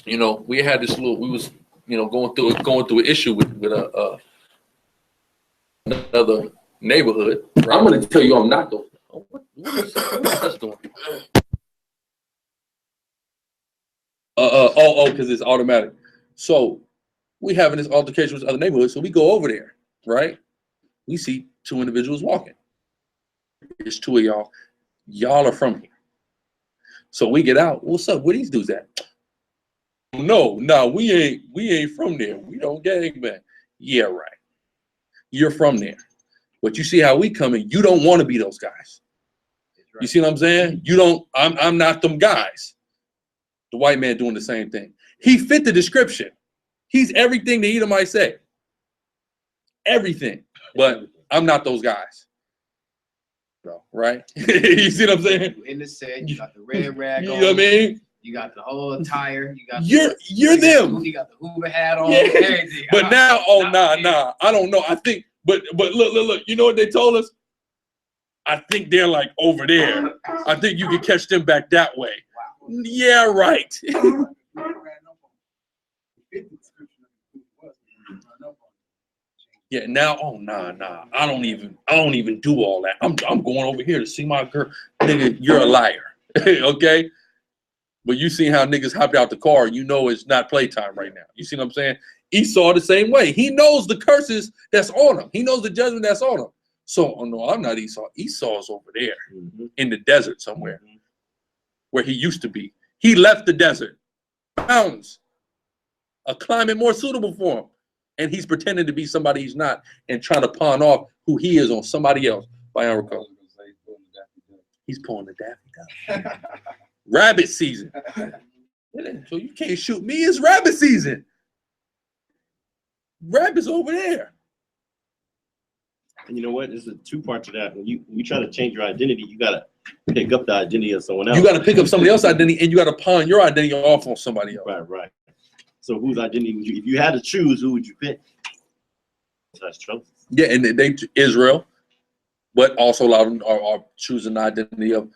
you know, we had this little, we was, you know, going through an issue with another neighborhood. Right? I'm going to tell you I'm not those. What is that doing? Because it's automatic. So we having this altercation with other neighborhoods. So we go over there, right? We see two individuals walking. It's two of y'all. Y'all are from here. So we get out. What's up? Where these dudes at? No, we ain't from there. We don't gangbang. Yeah, right. You're from there. But you see how we coming. You don't want to be those guys. You see what I'm saying? You don't. I'm not them guys. The white man doing the same thing. He fit the description. He's everything the Edom might say. Everything. But I'm not those guys. Right? You see what I'm saying? You in the set, you got the red rag on. You know what I mean? You got the whole attire. You got you're them. You got the Hoover hat on. Yeah. Everything. But now, nah. I don't know. I think, but look. You know what they told us? I think they're like over there. I think you can catch them back that way. Wow. Yeah, right. Yeah, now, nah. I don't even do all that. I'm going over here to see my girl. Nigga, you're a liar. Okay? But you see how niggas hopped out the car, you know it's not playtime right now. You see what I'm saying? Esau the same way. He knows the curses that's on him. He knows the judgment that's on him. So, oh no, I'm not Esau. Esau's over there in the desert somewhere where he used to be. He left the desert, found a climate more suitable for him. And he's pretending to be somebody he's not and trying to pawn off who he is on somebody else. He's pulling the Daffy Duck. Rabbit season. So you can't shoot me. It's rabbit season. Rabbit's over there. And you know what? There's a two parts to that. When you try to change your identity, you gotta pick up the identity of someone else. You gotta pick up somebody else's identity, and you gotta pawn your identity off on somebody else. Right. So whose identity would you? If you had to choose, who would you pick? That's true. Yeah, and they Israel, but also a lot of them are choosing the identity of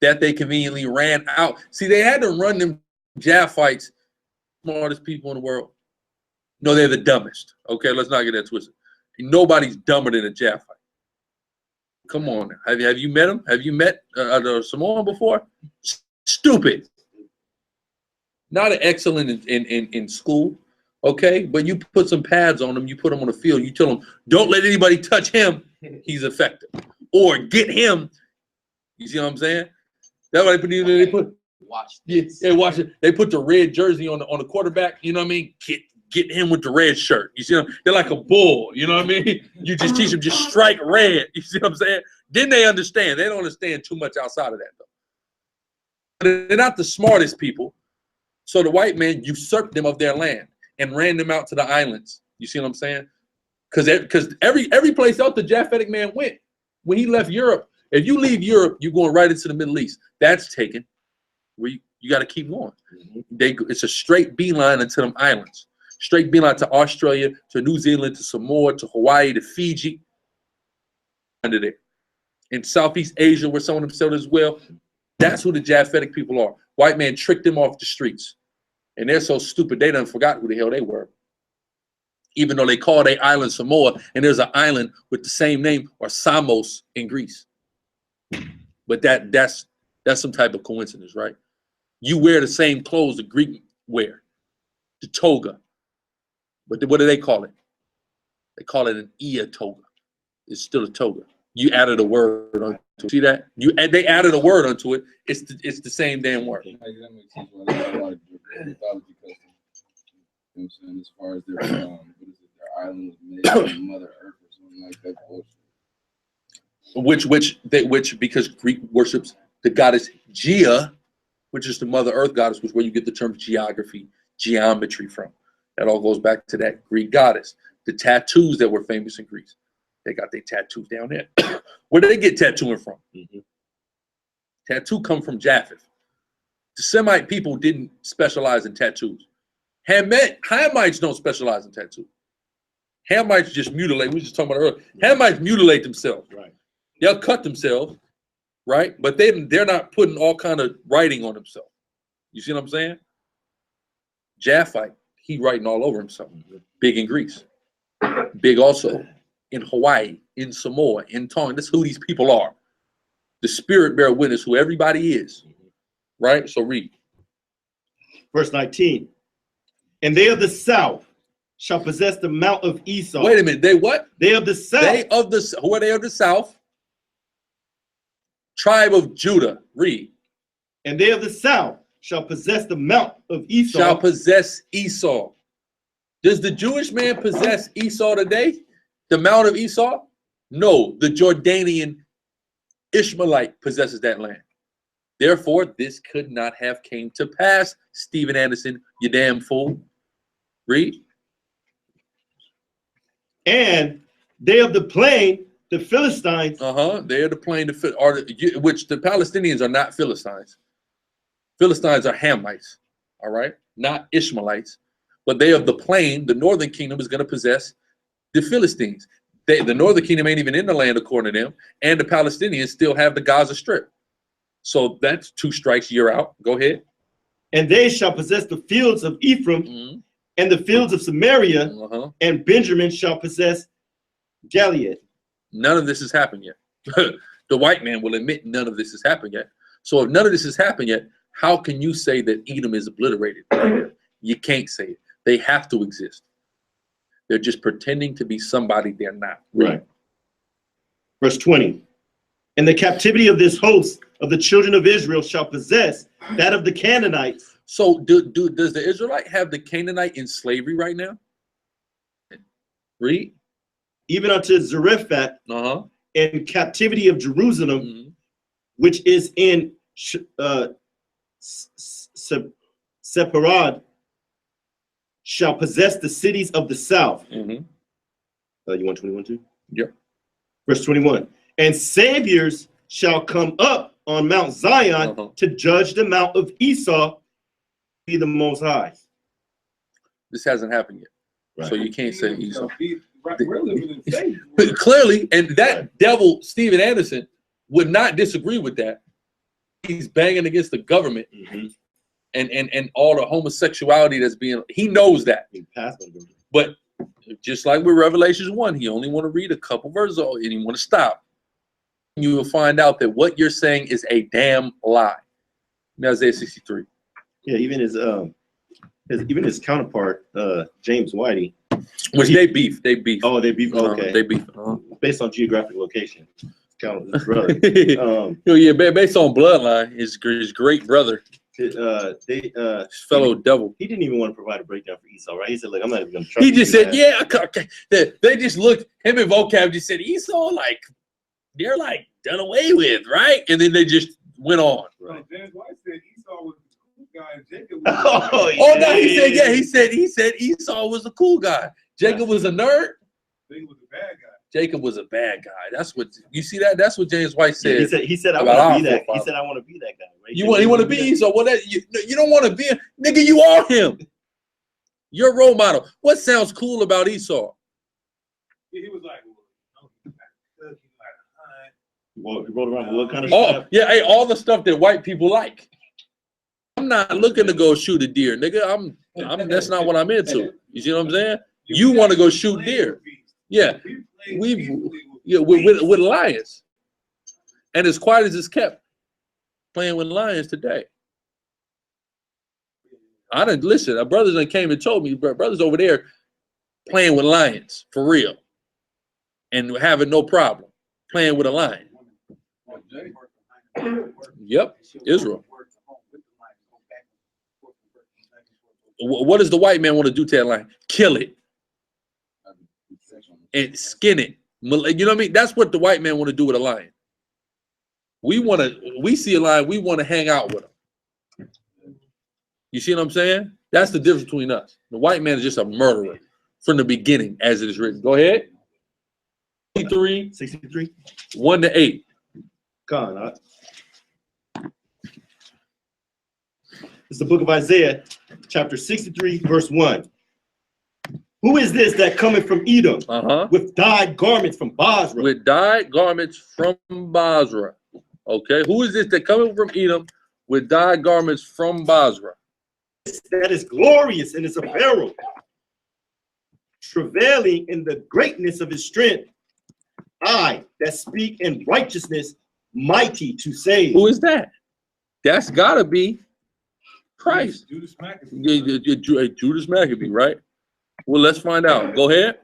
that they conveniently ran out. See, they had to run them Japhites, smartest people in the world. No, they're the dumbest. Okay, let's not get that twisted. Nobody's dumber than a Japhite. Come on, have you met them? Have you met the Samoan before? Stupid. Not an excellent in school, okay? But you put some pads on them, you put them on the field, you tell them, don't let anybody touch him, he's effective. Or get him, you see what I'm saying? That's why they put watch this. Yeah, watch it. They put the red jersey on the quarterback, you know what I mean? Get him with the red shirt. You see them? They're like a bull, you know what I mean? You just teach them, just strike red. You see what I'm saying? Then they understand. They don't understand too much outside of that, though. But they're not the smartest people. So the white man usurped them of their land and ran them out to the islands. You see what I'm saying? Because every place else the Japhetic man went, when he left Europe, if you leave Europe, you're going right into the Middle East. That's taken. Where you got to keep going. It's a straight beeline into them islands. Straight beeline to Australia, to New Zealand, to Samoa, to Hawaii, to Fiji. Under there. In Southeast Asia, where some of them settled as well. That's who the Japhetic people are. White man tricked them off the streets. And they're so stupid, they done forgot who the hell they were. Even though they call their island Samoa, and there's an island with the same name, or Samos in Greece. But that's some type of coincidence, right? You wear the same clothes the Greek wear, the toga. But what do they call it? They call it an Ia toga. It's still a toga. You added a word onto it. See that? They added a word onto it. It's the same damn word. As far as their island was made by Mother Earth or something. Which because Greek worships the goddess Gia, which is the Mother Earth goddess, which is where you get the term geography, geometry from. That all goes back to that Greek goddess. The tattoos that were famous in Greece, they got their tattoos down there. Where did they get tattooing from? Tattoo come from Japheth. The Semite people didn't specialize in tattoos. Hamites don't specialize in tattoos. Hamites just mutilate. We were just talking about earlier. Hamites mutilate themselves. Right. They'll cut themselves, right? But they're not putting all kind of writing on themselves. You see what I'm saying? Japhite, he writing all over himself. Big in Greece. Big also in Hawaii, in Samoa, in Tonga. That's who these people are. The spirit bear witness who everybody is. Right? So read. Verse 19. And they of the south shall possess the mount of Esau. Wait a minute. They what? They of the south. Who are they of the south? Tribe of Judah. Read. And they of the south shall possess the mount of Esau. Shall possess Esau. Does the Jewish man possess Esau today? The mount of Esau? No, the Jordanian Ishmaelite possesses that land. Therefore, this could not have came to pass. Stephen Anderson, you damn fool. Read. And they of the plain, the Philistines. They are the plain, which the Palestinians are not Philistines. Philistines are Hamites, all right? Not Ishmaelites. But they of the plain, the northern kingdom is going to possess the Philistines. The northern kingdom ain't even in the land according to them. And the Palestinians still have the Gaza Strip. So that's 2 strikes, you're out. Go ahead. And they shall possess the fields of Ephraim and the fields of Samaria, and Benjamin shall possess Gilead. None of this has happened yet. The white man will admit none of this has happened yet. So if none of this has happened yet, how can you say that Edom is obliterated? You can't say it. They have to exist. They're just pretending to be somebody they're not. Right. Verse 20. And the captivity of this host of the children of Israel shall possess that of the Canaanites. So does the Israelite have the Canaanite in slavery right now? Read. Even unto Zarephath, and captivity of Jerusalem, which is in Separad, shall possess the cities of the south. You want 21 too? Yep. Verse 21. And saviors shall come up on Mount Zion to judge the mount of Esau, be the Most High. This hasn't happened yet. Right. So you can't say Esau. We're living in faith. But clearly, and that devil, Stephen Anderson, would not disagree with that. He's banging against the government and all the homosexuality that's being, he knows that. But just like with Revelations 1, he only want to read a couple verses and he want to stop. You will find out that what you're saying is a damn lie. Isaiah 63. Yeah, even his counterpart, James Whitey. Which they beef. Oh, they beef. Okay. They beef. Based on geographic location. Count his brother. Based on bloodline, his great brother. Fellow devil. He didn't even want to provide a breakdown for Esau, right? He said, "Look, I'm not even going to trust." He just said, "Yeah, okay." They just looked. Him and Vocab just said, "Esau, like they're like done away with, right?" And then they just went on. Right. James White said Esau was the cool guy, and Jacob He said Esau was a cool guy. Jacob was a nerd. Jacob was a bad guy. Jacob was a bad guy. That's what you see. That's what James White said. Yeah, he said I want to be that. He said I want to be that guy. Right? You want to be Esau? Well, you don't want to be him, nigga. You are him. You're a role model. What sounds cool about Esau? He was like, he rolled around with what kind of stuff? Yeah, hey, all the stuff that white people like. I'm not looking to go shoot a deer, nigga. I'm that's not what I'm into. You see what I'm saying? You want to go shoot deer. Yeah. With lions. And as quiet as it's kept, playing with lions today. I didn't listen. Our brothers that came and told me, brothers over there playing with lions for real. And having no problem playing with a lion. Yep, Israel. What does the white man want to do to that lion? Kill it and skin it You know what I mean? That's what the white man want to do with a lion. We see a lion, we want to hang out with him. You see what I'm saying? That's the difference between us. The white man is just a murderer from the beginning, as it is written. Go ahead. 63. 1-8. Con. It's the book of Isaiah, chapter 63, verse 1. Who is this that cometh from Edom with dyed garments from Basra? With dyed garments from Basra. Okay. Who is this that cometh from Edom with dyed garments from Basra? That is glorious in his apparel, travailing in the greatness of his strength. I that speak in righteousness, mighty to save. Who is that? That's gotta be Christ. Judas Maccabee. Judas Maccabee, right? Well, let's find out. Go ahead.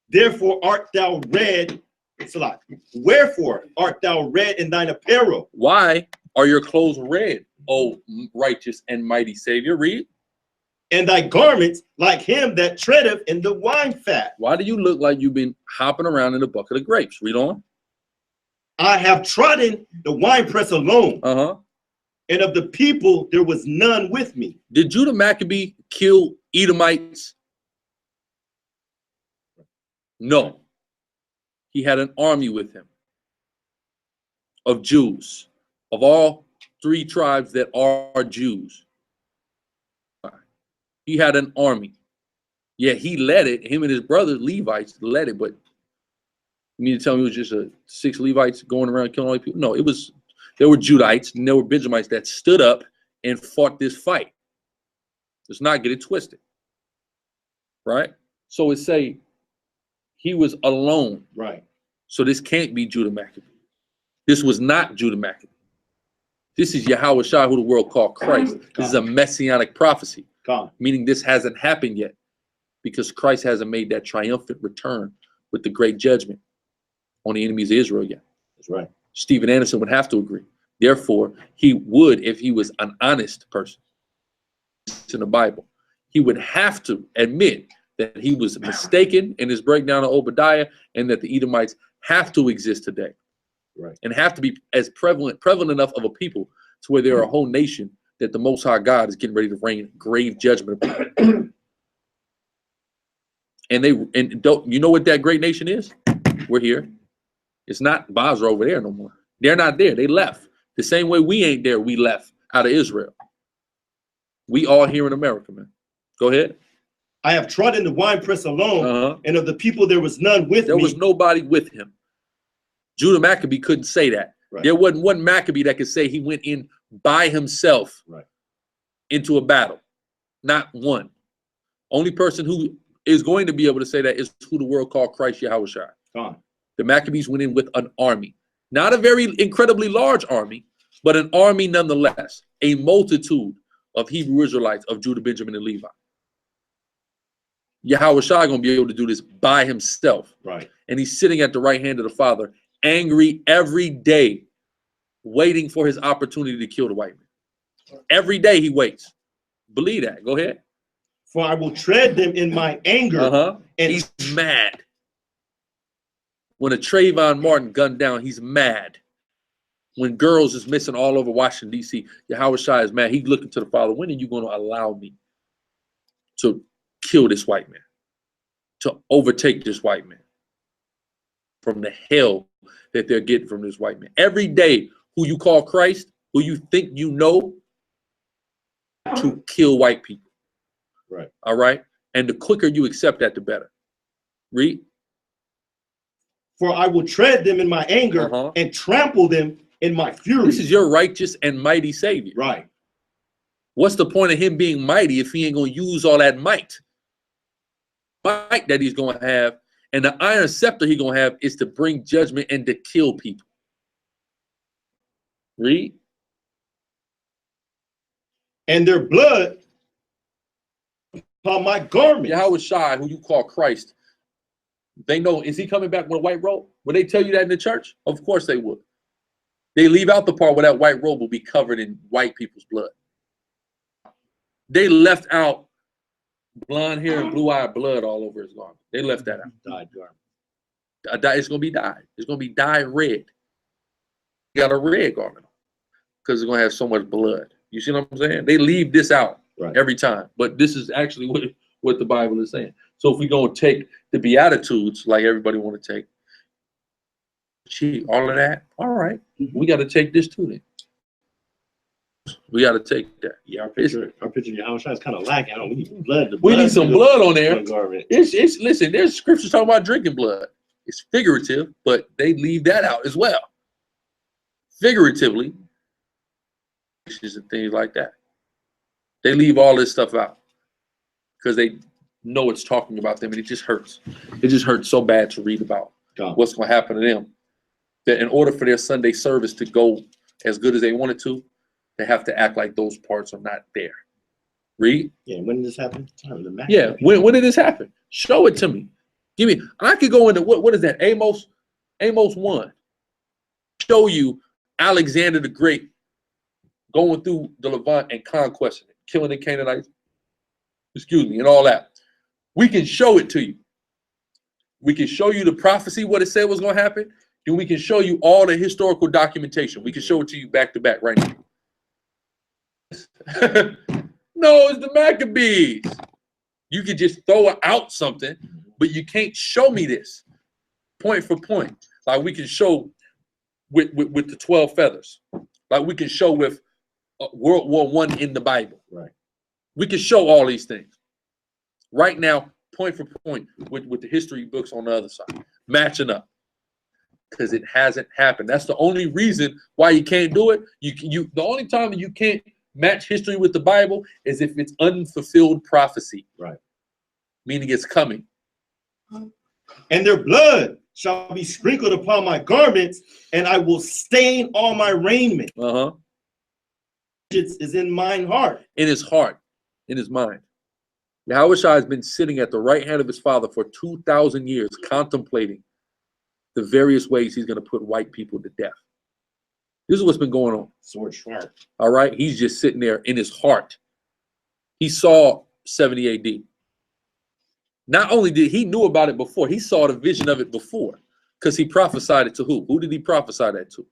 Therefore art thou red. It's a lot. Wherefore art thou red in thine apparel? Why are your clothes red, O righteous and mighty Savior? Read. And thy garments like him that treadeth in the wine fat. Why do you look like you've been hopping around in a bucket of grapes? Read on. I have trodden the winepress alone. And of the people there was none with me. Did Judah Maccabee kill Edomites? No. He had an army with him of Jews, of all 3 tribes that are Jews. He had an army. Yeah, he led it. Him and his brothers, Levites, led it. But you mean to tell me it was just 6 Levites going around killing all these people? No, there were Judites and there were Benjamites that stood up and fought this fight. Let's not get it twisted. Right? So it say he was alone. Right. So this can't be Judah Maccabee. This was not Judah Maccabee. This is Yahweh Shai, who the world called Christ. This is a messianic prophecy. Meaning this hasn't happened yet because Christ hasn't made that triumphant return with the great judgment on the enemies of Israel yet. That's right. Stephen Anderson would have to agree. Therefore, he would, if he was an honest person in the Bible, he would have to admit that he was mistaken in his breakdown of Obadiah and that the Edomites have to exist today. Right. And have to be as prevalent enough of a people to where they're a whole nation that the Most High God is getting ready to rain grave judgment upon. And don't you know what that great nation is? We're here. It's not Basra over there no more. They're not there. They left. The same way we ain't there, we left out of Israel. We all here in America, man. Go ahead. I have trodden the winepress alone, and of the people there was none with me. There was nobody with him. Judah Maccabee couldn't say that. Right. There wasn't one Maccabee that could say he went in by himself into a battle. Not one. Only person who is going to be able to say that is who the world called Christ Yahweh Shai. The Maccabees went in with an army. Not a very incredibly large army, but an army nonetheless. A multitude of Hebrew Israelites of Judah, Benjamin, and Levi. Yahweh Shai going to be able to do this by himself. Right. And he's sitting at the right hand of the Father, angry every day, waiting for his opportunity to kill the white man. Every day he waits. Believe that. Go ahead. For I will tread them in my anger. And he's mad. When a Trayvon Martin gunned down, he's mad. When girls is missing all over Washington, D.C., Yahweh Shai is mad. He's looking to the Father. When are you going to allow me to kill this white man? To overtake this white man from the hell that they're getting from this white man. Every day, who you call Christ, who you think you know, to kill white people. Right. All right? And the quicker you accept that, the better. Read. For I will tread them in my anger and trample them in my fury. This is your righteous and mighty Savior. Right. What's the point of him being mighty if he ain't going to use all that might? Might that he's going to have, and the iron scepter he's going to have is to bring judgment and to kill people. Read. And their blood upon my garment. Yahweh Shai, who you call Christ, they know, is he coming back with a white robe? Would they tell you that in the church? Of course they would. They leave out the part where that white robe will be covered in white people's blood. They left out blonde hair and blue-eyed blood all over his garment. They left that out. Dyed garment. It's going to be dyed. It's going to be dyed red. You got a red garment because it's going to have so much blood. You see what I'm saying? They leave this out every time, but this is actually what the Bible is saying. So if we going to take the Beatitudes like everybody want to take, all of that, all right, we got to take this too then. We got to take that. Yeah, our picture Yahushua is kind of lacking. We need blood. We need some blood on there. Listen, there's scriptures talking about drinking blood. It's figurative, but they leave that out as well. Figuratively, and things like that. They leave all this stuff out because they know it's talking about them, and it just hurts. It just hurts so bad to read about what's going to happen to them. That in order for their Sunday service to go as good as they wanted to, they have to act like those parts are not there. Read. Yeah, when did this happen? Yeah, when did this happen? Show it to me. Give me. I could go into what is that? Amos 1. Show you Alexander the Great going through the Levant and conquesting it, killing the Canaanites. Excuse me, and all that. We can show it to you. We can show you the prophecy, what it said was going to happen. Then we can show you all the historical documentation. We can show it to you back to back right now. No, it's the Maccabees. You could just throw out something, but you can't show me this point for point. Like we can show with the 12 feathers. Like we can show with World War I in the Bible. Right. We can show all these things. Right now, point for point with the history books on the other side, matching up. Because it hasn't happened. That's the only reason why you can't do it. The only time you can't match history with the Bible is if it's unfulfilled prophecy. Right. Meaning it's coming. And their blood shall be sprinkled upon my garments, and I will stain all my raiment. It is in mine heart. In his heart, in his mind. Yahushua has been sitting at the right hand of his Father for 2,000 years, contemplating the various ways he's going to put white people to death. This is what's been going on. Sword sharp. All right? He's just sitting there in his heart. He saw 70 AD. Not only did he knew about it before, he saw the vision of it before because he prophesied it to who? Who did he prophesy that to?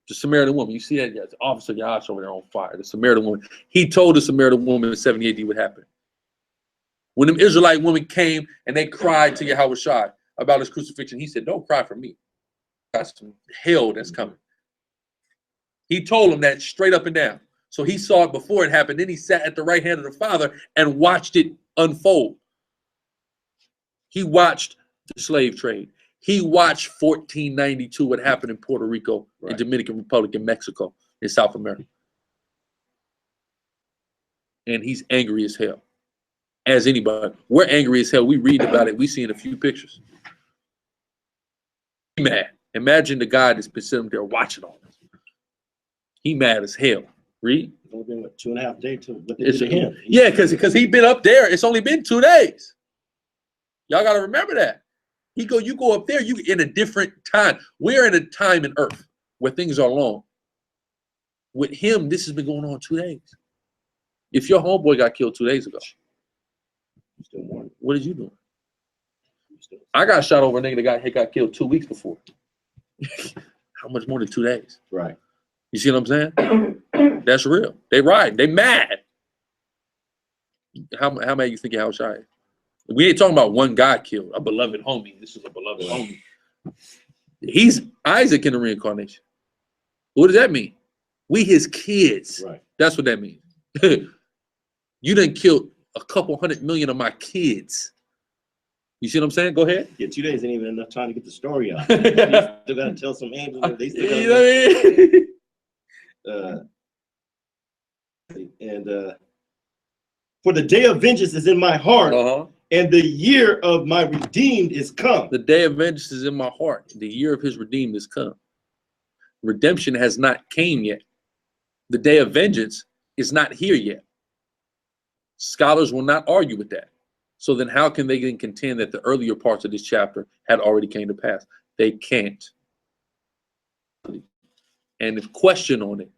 The Samaritan woman. You see that? Yeah, the officer Yahushua over there on fire. The Samaritan woman. He told the Samaritan woman in 70 AD what happened. When them Israelite women came and they cried to Yahushua about his crucifixion, he said, don't cry for me. That's some hell that's coming. He told them that straight up and down. So he saw it before it happened. Then he sat at the right hand of the Father and watched it unfold. He watched the slave trade. He watched 1492, what happened in Puerto Rico, in Dominican Republic, in Mexico, in South America. And he's angry as hell. As anybody. We're angry as hell. We read about it. We seen a few pictures. He mad. Imagine the guy that's been sitting there watching all this. He mad as hell. Read. It's only been, what, 2.5 days to what they did to him. Yeah, because he been up there. It's only been 2 days. Y'all got to remember that. You go up there, you in a different time. We're in a time in earth where things are long. With him, this has been going on 2 days. If your homeboy got killed 2 days ago, what did you do? I got shot over a nigga that got killed 2 weeks before. How much more than 2 days? Right. You see what I'm saying? That's real. They ride. They mad. How mad you think Yahushua is? We ain't talking about one guy killed, a beloved homie. This is a beloved homie. He's Isaac in the reincarnation. What does that mean? We his kids. Right. That's what that means. You done killed a couple 100 million of my kids. You see what I'm saying? Go ahead. Yeah, 2 days ain't even enough time to get the story out. You still gotta tell some angels. They still gotta, you know what I mean? For the day of vengeance is in my heart, and the year of my redeemed is come. The day of vengeance is in my heart. The year of his redeemed is come. Redemption has not came yet. The day of vengeance is not here yet. Scholars will not argue with that. So then how can they then contend that the earlier parts of this chapter had already came to pass? They can't. And if question on it,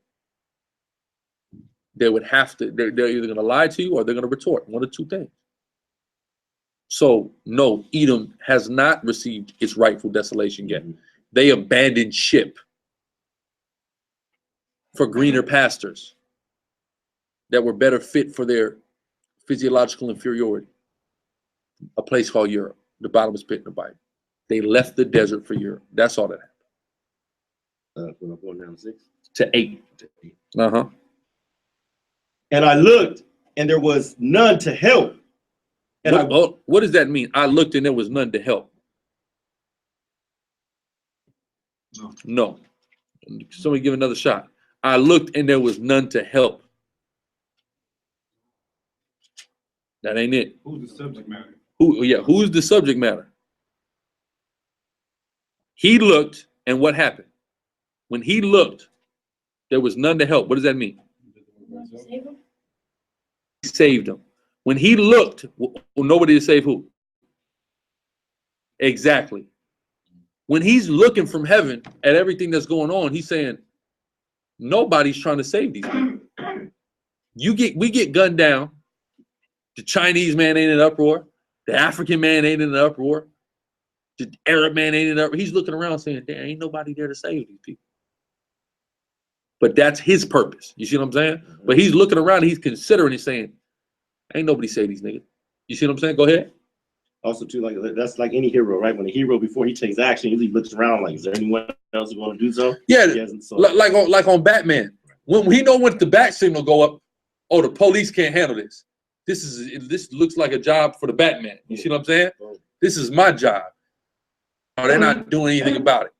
they would have to, they're either going to lie to you or they're going to retort. One of two things. So no, Edom has not received its rightful desolation yet. They abandoned ship for greener pastures that were better fit for their physiological inferiority. A place called Europe, the bottomless pit in the Bible. They left the desert for Europe. That's all that happened. When I'm going down 6 to 8. Uh-huh. And I looked, and there was none to help. And what does that mean? I looked, and there was none to help. No. Somebody give another shot. I looked, and there was none to help. That ain't it. Who's the subject matter? Who's the subject matter? He looked, and what happened? When he looked, there was none to help. What does that mean? He saved him. When he looked, nobody to save who? Exactly. When he's looking from heaven at everything that's going on, he's saying, nobody's trying to save these people. We get gunned down. The Chinese man ain't in an uproar. The African man ain't in an uproar. The Arab man ain't in an uproar. He's looking around saying, there ain't nobody there to save these people. But that's his purpose. You see what I'm saying? But he's looking around, he's considering, he's saying, ain't nobody save these niggas. You see what I'm saying? Go ahead. Also, too, like that's like any hero, right? When a hero, before he takes action, he looks around like, is there anyone else who want to do so? Yeah, like on Batman. When he know when the bat signal go up, oh, the police can't handle this. This looks like a job for the Batman. You see what I'm saying? This is my job. Oh, they're not doing anything about it.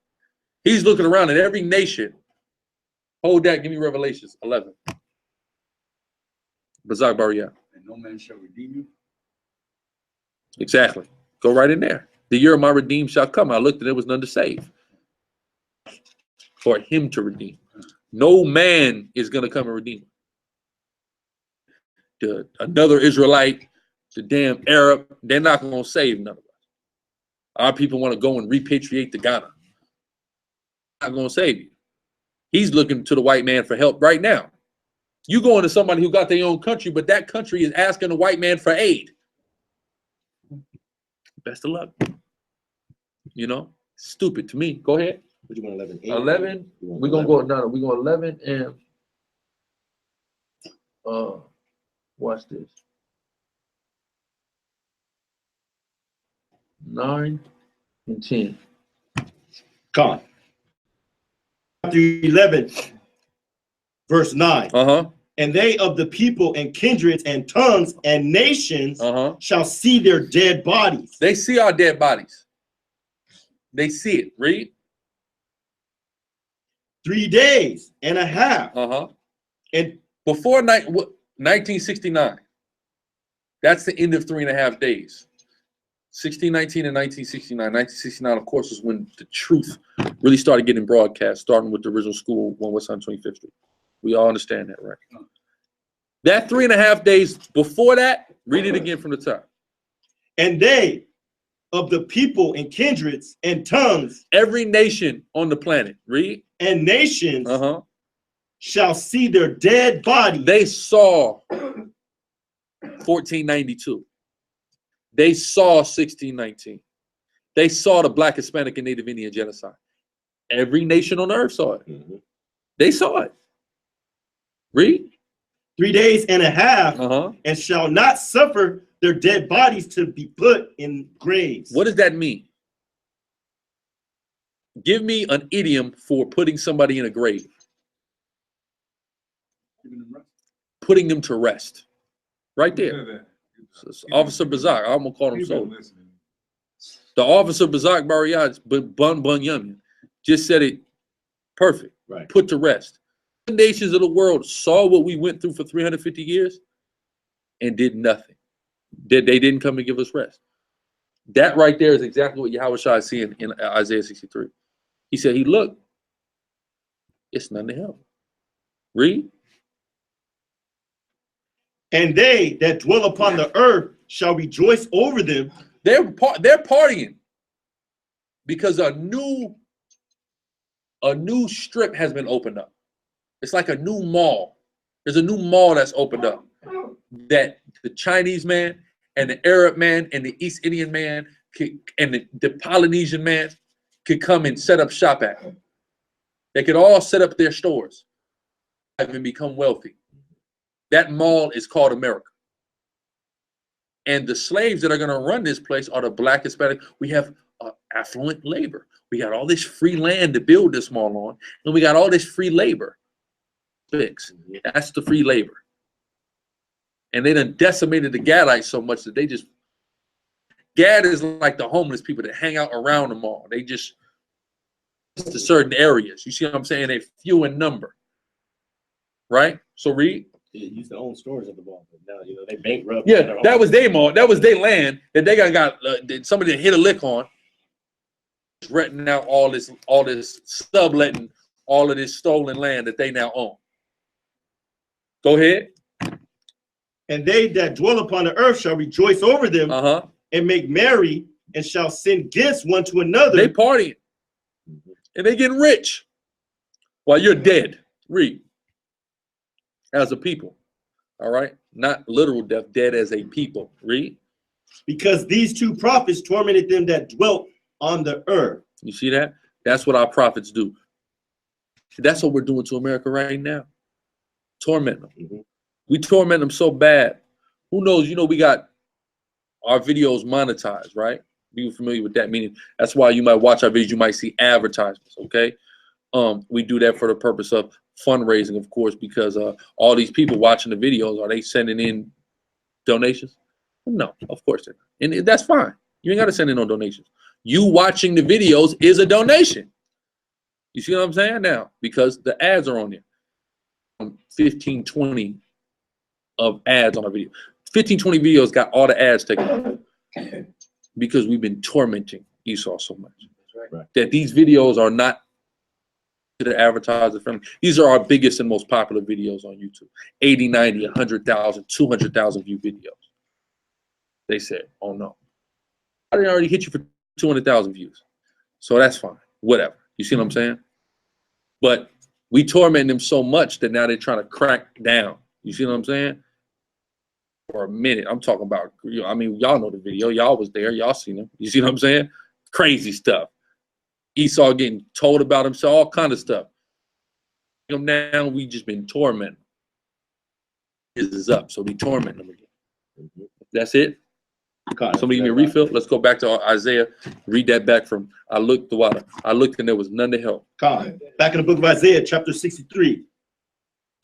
He's looking around at every nation. Hold that. Give me Revelations 11. Bazak Bariyah. And no man shall redeem you. Exactly. Go right in there. The year of my redeem shall come. I looked and there was none to save. For him to redeem. No man is going to come and redeem. Another Israelite, the damn Arab, they're not going to save none of us. Our people want to go and repatriate to Ghana. Not going to save you. He's looking to the white man for help right now. You going to somebody who got their own country, but that country is asking the white man for aid. Best of luck. You know, stupid to me. Go ahead. What you want, 11? 11. We're going to go, no, we're going 11 and, watch this. 9 and 10. Come on. Chapter 11, verse 9. And they of the people and kindreds and tongues and nations shall see their dead bodies. They see our dead bodies. They see it. Read. 3 days and a half. And before 1969, that's the end of 3.5 days. 1619 and 1969. 1969, of course, is when the truth really started getting broadcast, starting with the original school, 1 West 125th Street. We all understand that, right? That 3.5 days before that, read it again from the top. And they of the people and kindreds and tongues. Every nation on the planet, read. And nations shall see their dead bodies. They saw 1492. They saw 1619. They saw the Black, Hispanic, and Native Indian genocide. Every nation on earth saw it. They saw it. Read. 3 days and a half, and shall not suffer their dead bodies to be put in graves. What does that mean? Give me an idiom for putting somebody in a grave. Putting them to rest. Right there. Officer Bazak, I'm gonna call him so. The officer Bazak Bariyah Bun Yummy just said it perfect. Right. Put to rest. The nations of the world saw what we went through for 350 years and did nothing. They didn't come to give us rest. That right there is exactly what Yahushua is seeing in Isaiah 63. He said, he looked, it's none to help. Read. And they that dwell upon the earth shall rejoice over them. They're partying because a new strip has been opened up. It's like a new mall. There's a new mall that's opened up that the Chinese man and the Arab man and the East Indian man and the Polynesian man could come and set up shop at. They could all set up their stores and become wealthy. That mall is called America. And the slaves that are going to run this place are the black, Hispanic. We have affluent labor. We got all this free land to build this mall on, and we got all this free labor. That's the free labor. And they done decimated the Gadites so much that they just, Gad is like the homeless people that hang out around the mall. They just, to certain areas. You see what I'm saying? They're few in number. Right? So read. They used to own stores at the mall, but now, you know, they bankrupt. Yeah, that was their mall. That was their land that they got somebody that hit a lick on. Renting out all this subletting, all of this stolen land that they now own. Go ahead. And they that dwell upon the earth shall rejoice over them and make merry and shall send gifts one to another. They partying. And they getting rich while you're dead. Read. As a people. All right? Not literal death, dead as a people. Read. Because these two prophets tormented them that dwelt on the earth. You see that? That's what our prophets do. That's what we're doing to America right now. Torment them. We torment them so bad. Who knows? You know, we got our videos monetized, right? Be familiar with that, meaning that's why you might watch our videos, you might see advertisements, okay? We do that for the purpose of fundraising, of course, because all these people watching the videos, are they sending in donations? No, of course they're not. And that's fine. You ain't got to send in no donations. You watching the videos is a donation. You see what I'm saying now? Because the ads are on there. 15, 20 of ads on our video. 15, 20 videos got all the ads taken off because we've been tormenting Esau so much. Right. That these videos are not to the advertiser friendly. These are our biggest and most popular videos on YouTube. 80, 90, 100,000, 200,000 view videos. They said, oh no. I didn't already hit you for 200,000 views. So that's fine. Whatever. You see what I'm saying? But we torment them so much that now they're trying to crack down. You see what I'm saying? For a minute. I'm talking about, I mean, y'all know the video. Y'all was there. Y'all seen them. You see what I'm saying? Crazy stuff. Esau getting told about himself, all kind of stuff. Now we just been tormenting. This is up. So we torment them again. That's it. Somebody give me a refill. Let's go back to Isaiah. Read that back from I looked the water. I looked and there was none to help. Back in the book of Isaiah, chapter 63,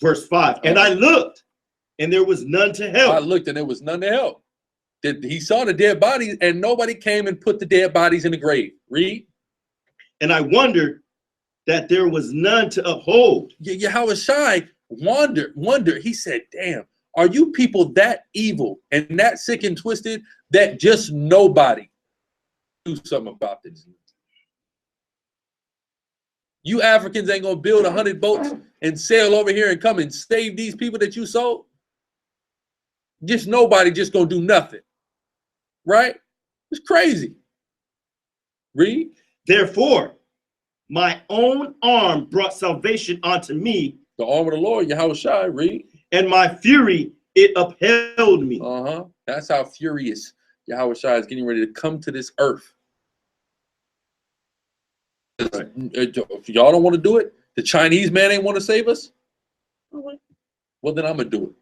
verse 5. And I looked and there was none to help. I looked and there was none to help. He saw the dead bodies and nobody came and put the dead bodies in the grave. Read. And I wondered that there was none to uphold. Yahweh Shai wondered. He said, damn, are you people that evil and that sick and twisted that just nobody do something about this? You Africans ain't gonna build 100 boats and sail over here and come and save these people that you sold? Just nobody just gonna do nothing, right? It's crazy. Read. Therefore, my own arm brought salvation unto me. The arm of the Lord, Yahweh Shai, read. And my fury, it upheld me. That's how furious Yahweh Shai is getting ready to come to this earth. Right. If y'all don't want to do it, the Chinese man ain't want to save us, well, then I'm going to do it.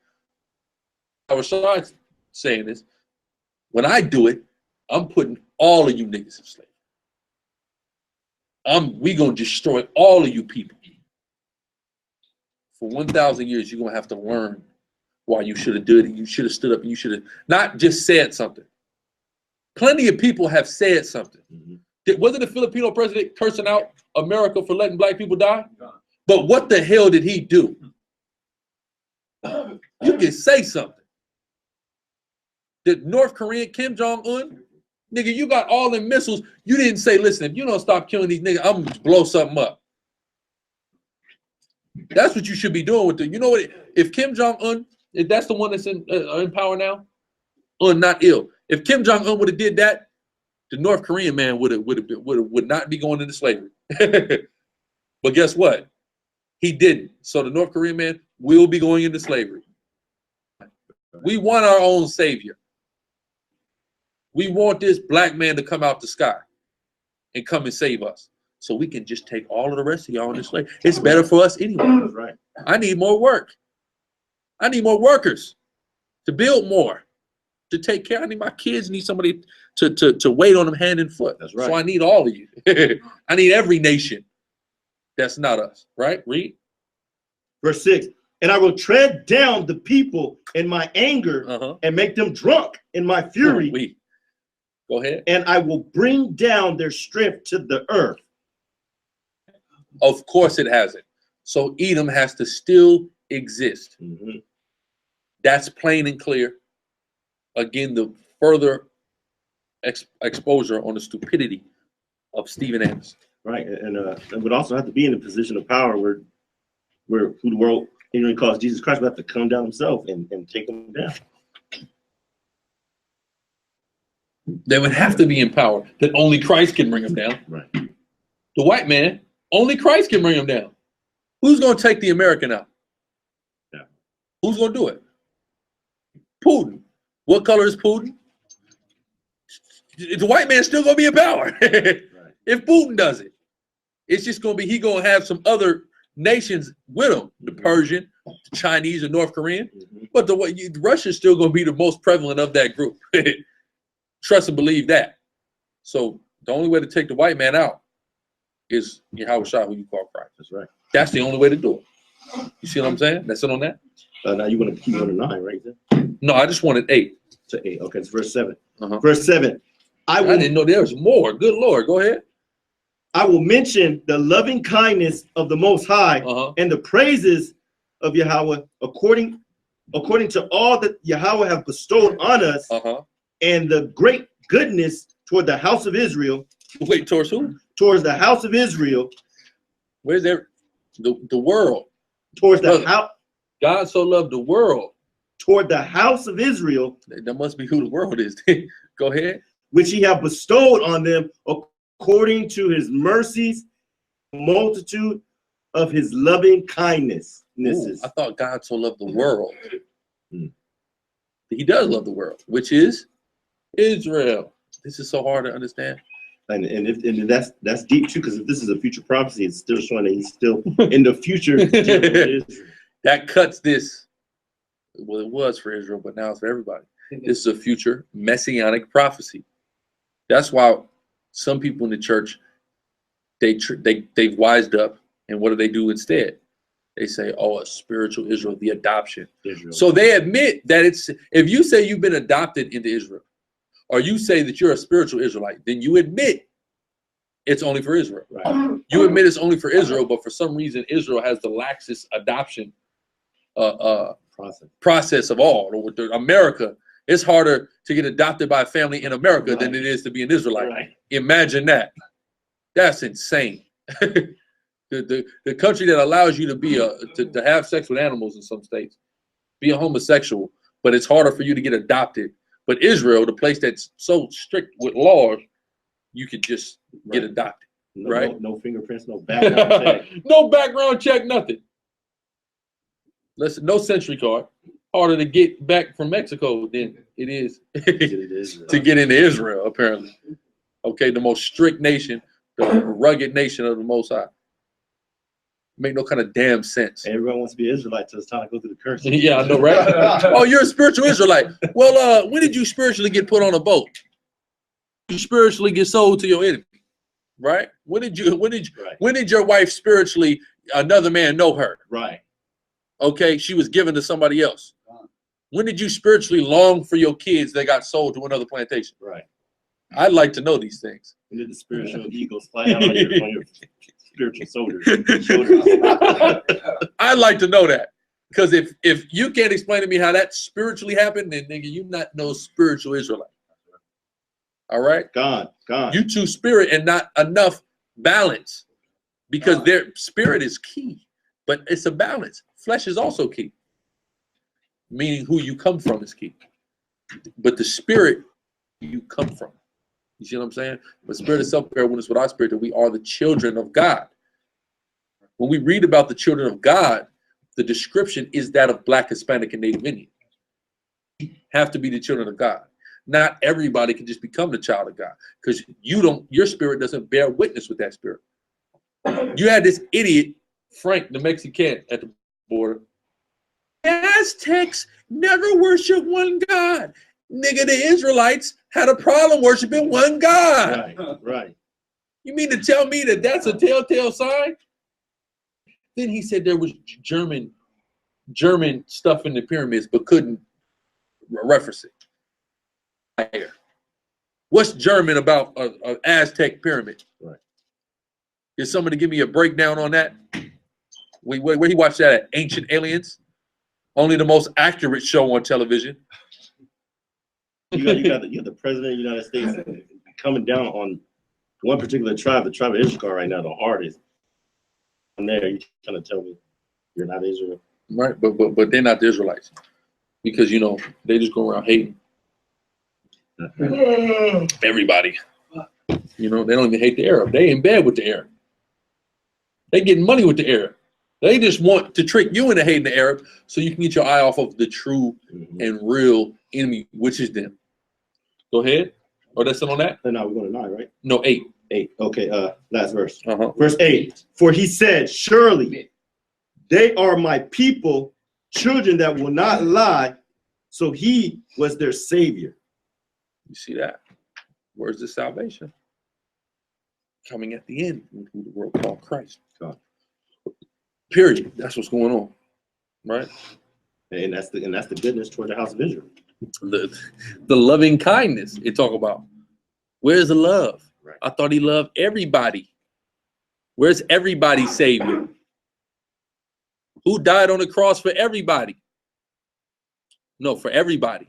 Yahweh Shai is saying this. When I do it, I'm putting all of you niggas in slavery. We gonna destroy all of you people. For 1,000 years, you're gonna have to learn why you should have done it. You should have stood up and you should have not just said something. Plenty of people have said something. Wasn't the Filipino president cursing out America for letting black people die? But what the hell did he do? You can say something. Did North Korean Kim Jong-un? Nigga, you got all the missiles. You didn't say, listen, if you don't stop killing these niggas, I'm gonna blow something up. That's what you should be doing with them. You know what? If Kim Jong-un, if that's the one that's in power now, not ill. If Kim Jong-un would have did that, the North Korean man would not be going into slavery. But guess what? He didn't. So the North Korean man will be going into slavery. We want our own savior. We want this black man to come out the sky and come and save us, so we can just take all of the rest of y'all in this slave. It's better for us anyway. That's right. I need more work. I need more workers to build more, to take care. I need my kids need somebody to wait on them hand and foot. That's right. So I need all of you. I need every nation that's not us. Right? Read. Verse 6. And I will tread down the people in my anger and make them drunk in my fury. Go ahead. And I will bring down their strength to the earth. Of course it hasn't. So Edom has to still exist. That's plain and clear. Again, the further exposure on the stupidity of Stephen Anderson. Right, and it would also have to be in a position of power where who the world ignorantly calls Jesus Christ would have to come down himself and take them down. They would have to be in power that only Christ can bring them down. Right. The white man, only Christ can bring them down. Who's going to take the American out? Yeah. Who's going to do it? Putin. What color is Putin? The white man's still going to be in power. Right. If Putin does it, it's just going to be, he going to have some other nations with him, the Persian, the Chinese, and North Korean. But Russia's still going to be the most prevalent of that group. Trust and believe that. So the only way to take the white man out is Yahushua, who you call Christ. That's right. That's the only way to do it. You see what I'm saying? That's it on that? Now you want to keep on to 9, right? No, I just wanted 8. To 8. Okay, it's verse 7. Verse 7. I didn't know there was more. Good Lord. Go ahead. I will mention the loving kindness of the Most High and the praises of Yahweh according to all that Yahweh have bestowed on us and the great goodness toward the house of Israel. Wait, towards who? Towards the house of Israel. Where's there? The world. Towards the house. God so loved the world. Toward the house of Israel. That must be who the world is. Go ahead. Which he have bestowed on them according to his mercies, multitude of his loving kindness. Ooh, I thought God so loved the world. He does love the world, which is Israel. This is so hard to understand. And that's deep too, because if this is a future prophecy, it's still showing that he's still in the future. That cuts this. Well, it was for Israel, but now it's for everybody. This is a future messianic prophecy. That's why some people in the church, they've wised up, and what do they do instead? They say, "Oh, a spiritual Israel, the adoption." Israel. So they admit that if you say you've been adopted into Israel, or you say that you're a spiritual Israelite, then you admit it's only for Israel. Right. You admit it's only for Israel, but for some reason Israel has the laxest adoption process of all. Or with America, it's harder to get adopted by a family in America than it is to be an Israelite. Right. Imagine that. That's insane. The country that allows you to be to have sex with animals in some states, be a homosexual, but it's harder for you to get adopted. But Israel, the place that's so strict with laws, you could just get adopted, right? No fingerprints, no background check. No background check, nothing. Listen, no century card. Harder to get back from Mexico than it is to get into Israel, apparently. Okay, the most strict nation, the rugged nation of the Most High. Make no kind of damn sense. Everyone wants to be Israelite, so it's time to go through the curse. Yeah, I know, right? Oh, you're a spiritual Israelite. Well, when did you spiritually get put on a boat? You spiritually get sold to your enemy, right? When did your wife spiritually, another man know her? Right. Okay, she was given to somebody else. When did you spiritually long for your kids that got sold to another plantation? Right. I'd like to know these things. When did the spiritual eagles fly out on your spiritual shoulders? I'd like to know that. Because if you can't explain to me how that spiritually happened, then nigga, you not no spiritual Israelite. All right? God. You too spirit and not enough balance. Because their spirit is key. But it's a balance. Flesh is also key. Meaning who you come from is key. But the spirit you come from. You see what I'm saying? But spirit itself bear witness with our spirit that we are the children of God. When we read about the children of God, the description is that of Black, Hispanic, and Native Indian. We have to be the children of God. not everybody can just become the child of God, because your spirit doesn't bear witness with that spirit. You had this idiot, Frank, the Mexican, at the border. Aztecs never worship one God. Nigga, the Israelites had a problem worshiping one God. Right. You mean to tell me that that's a telltale sign? Then he said there was German stuff in the pyramids, but couldn't reference it. What's German about an Aztec pyramid? Right. Is somebody give me a breakdown on that? Where he watched that at? Ancient Aliens? Only the most accurate show on television. You got the president of the United States coming down on one particular tribe, the tribe of Issachar right now, the hardest. And there, you trying to tell me you're not Israel? Right, but they're not the Israelites, because they just go around hating everybody. They don't even hate the Arab. They in bed with the Arab. They getting money with the Arab. They just want to trick you into hating the Arab so you can get your eye off of the true and real enemy, which is them. Go ahead. Or that's still on that? No, we're going to 9, right? No, 8. 8. Okay, last verse. Uh-huh. Verse 8. For he said, surely they are my people, children that will not lie. So he was their savior. You see that? Where's the salvation? Coming at the end, who the world called Christ. God. Period. That's what's going on, right? And that's the goodness toward the house of Israel. The loving kindness it talk about. Where's the love? Right. I thought he loved everybody. Where's everybody's savior? Who died on the cross for everybody? No, for everybody.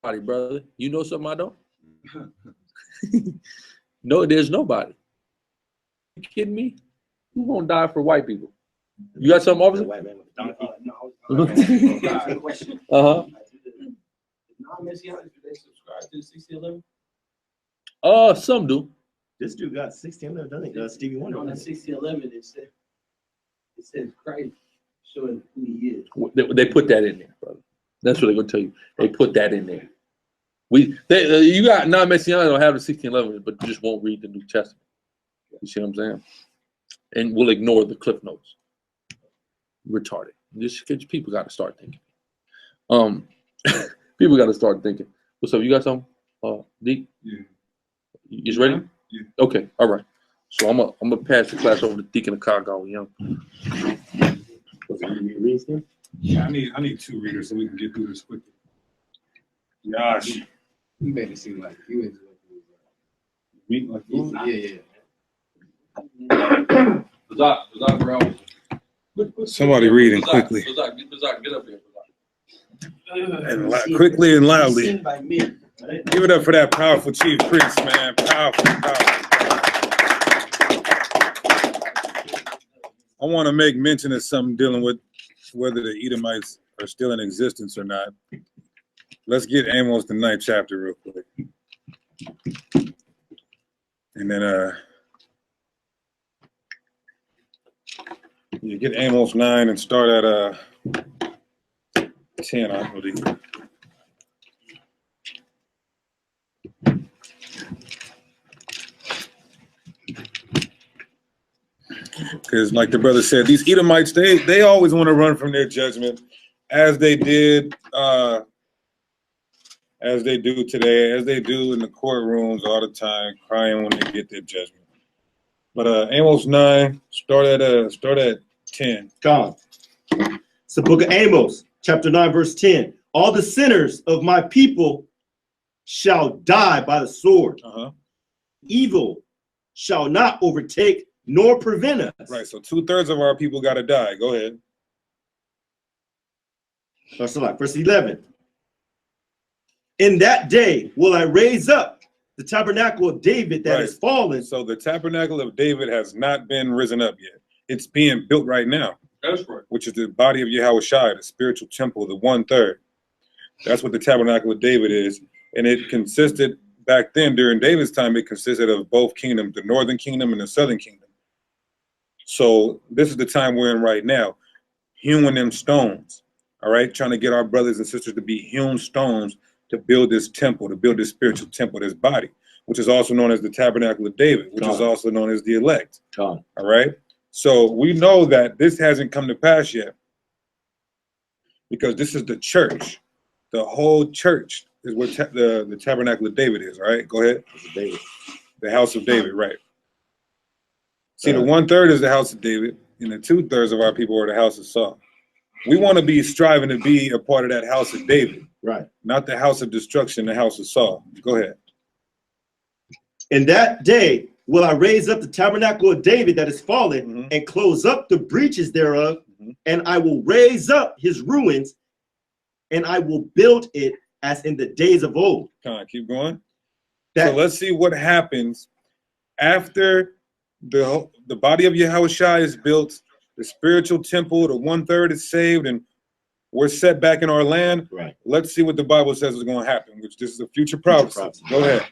Everybody, brother. You know something I don't? No, there's nobody. You kidding me? Who gonna die for white people? You got something, officer? White man with the donkey. No. Question. Uh-huh. Non-Messianics, do they subscribe to 1611? Some do. This dude got 1611, doesn't he? Stevie Wonder. On the 1611, it says Christ showing who he is. They put that in there, brother. That's what they're gonna tell you. They put that in there. You got non-Messianics don't have the 1611, but just won't read the New Testament. You see what I'm saying? And we'll ignore the cliff notes. Retarded. Just people got to start thinking. People got to start thinking. What's up? You got something? D? Yeah. You just ready? Yeah. Okay. All right. So I'm gonna pass the class over to Deacon Akago Young. Yeah, I need 2 readers so we can get through this quickly. Gosh. You made it seem like you was Me like you? Somebody reading quickly. Get up here. And quickly and loudly. Give it up for that powerful chief priest, man. Powerful. I want to make mention of something dealing with whether the Edomites are still in existence or not. Let's get Amos the 9th chapter real quick. And then you get Amos 9 and start at 10, I believe. Because like the brother said, these Edomites, they always want to run from their judgment, as they did as they do today, as they do in the courtrooms all the time, crying when they get their judgment. But Amos 9, start at 10. God. It's the book of Amos, chapter 9, verse 10. All the sinners of my people shall die by the sword. Evil shall not overtake nor prevent us. Right, so 2/3 of our people got to die. Go ahead. Verse 11. In that day will I raise up the tabernacle of David that is fallen. So the tabernacle of David has not been risen up yet. It's being built right now. That's right. Which is the body of Yahushua, the spiritual temple, the 1/3. That's what the tabernacle of David is. And it consisted, back then during David's time, it consisted of both kingdoms, the northern kingdom and the southern kingdom. So this is the time we're in right now. Hewing them stones, all right? Trying to get our brothers and sisters to be hewn stones to build this temple, to build this spiritual temple, this body, which is also known as the tabernacle of David, which is also known as the elect. All right. So we know that this hasn't come to pass yet, because this is the church. The whole church is what the tabernacle of David is. All right. Go ahead. David. The house of David. Right. See, the 1/3 is the house of David, and the 2/3 of our people are the house of Saul. We want to be striving to be a part of that house of David. Right. Not the house of destruction, the house of Saul. Go ahead. In that day will I raise up the tabernacle of David that is fallen, and close up the breaches thereof, and I will raise up his ruins, and I will build it as in the days of old. Keep going. So let's see what happens after the body of Yahushua is built, the spiritual temple, the 1/3 is saved, and we're set back in our land. Right. Let's see what the Bible says is going to happen, which this is a future prophecy. Go ahead.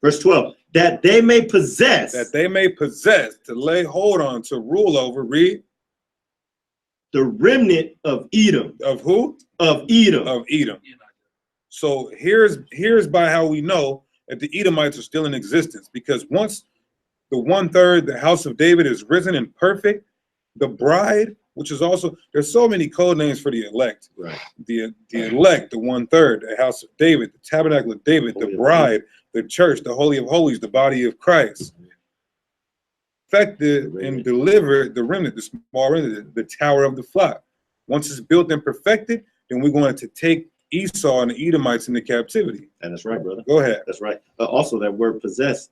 Verse 12, that they may possess. That they may possess, to lay hold on, to rule over, read. The remnant of Edom. Of who? Of Edom. Of Edom. So here's by how we know that the Edomites are still in existence, because once the 1/3, the house of David, is risen and perfect, the bride, which is also, there's so many code names for the elect. Right. The elect, the 1/3, the house of David, the tabernacle of David, the bride, the church, the Holy of Holies, the body of Christ. Perfected and delivered the remnant, the small remnant, the tower of the flock. Once it's built and perfected, then we're going to take Esau and the Edomites into captivity. And that's right, brother. Go ahead. That's right. Also, that word possess,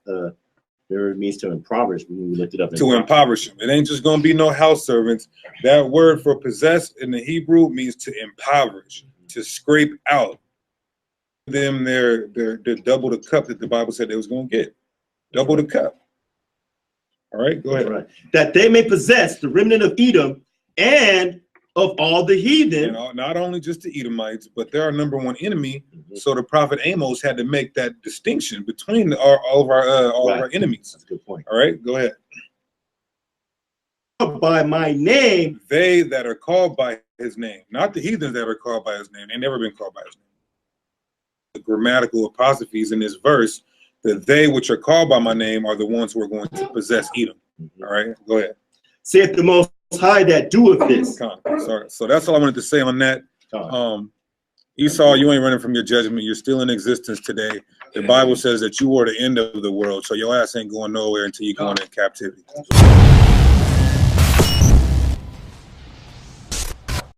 there means to impoverish. When we looked it up. To impoverish them. It ain't just going to be no house servants. That word for possess in the Hebrew means to impoverish, to scrape out. Them they're double the cup that the Bible said they was going to get. Double the cup. All right, go ahead. Right. That they may possess the remnant of Edom and of all the heathen. And not only just the Edomites, but they're our number one enemy. So the prophet Amos had to make that distinction between all of our enemies. That's a good point. All right, go ahead. By my name, they that are called by his name, not the heathens that are called by his name. They've never been called by his name. The grammatical apostrophes in this verse, that they which are called by my name are the ones who are going to possess Edom. All right, go ahead. Saith the Most High that doeth this. Sorry. So that's all I wanted to say on that. Esau, you ain't running from your judgment. You're still in existence today. The Bible says that you are the end of the world. So your ass ain't going nowhere until you go into captivity.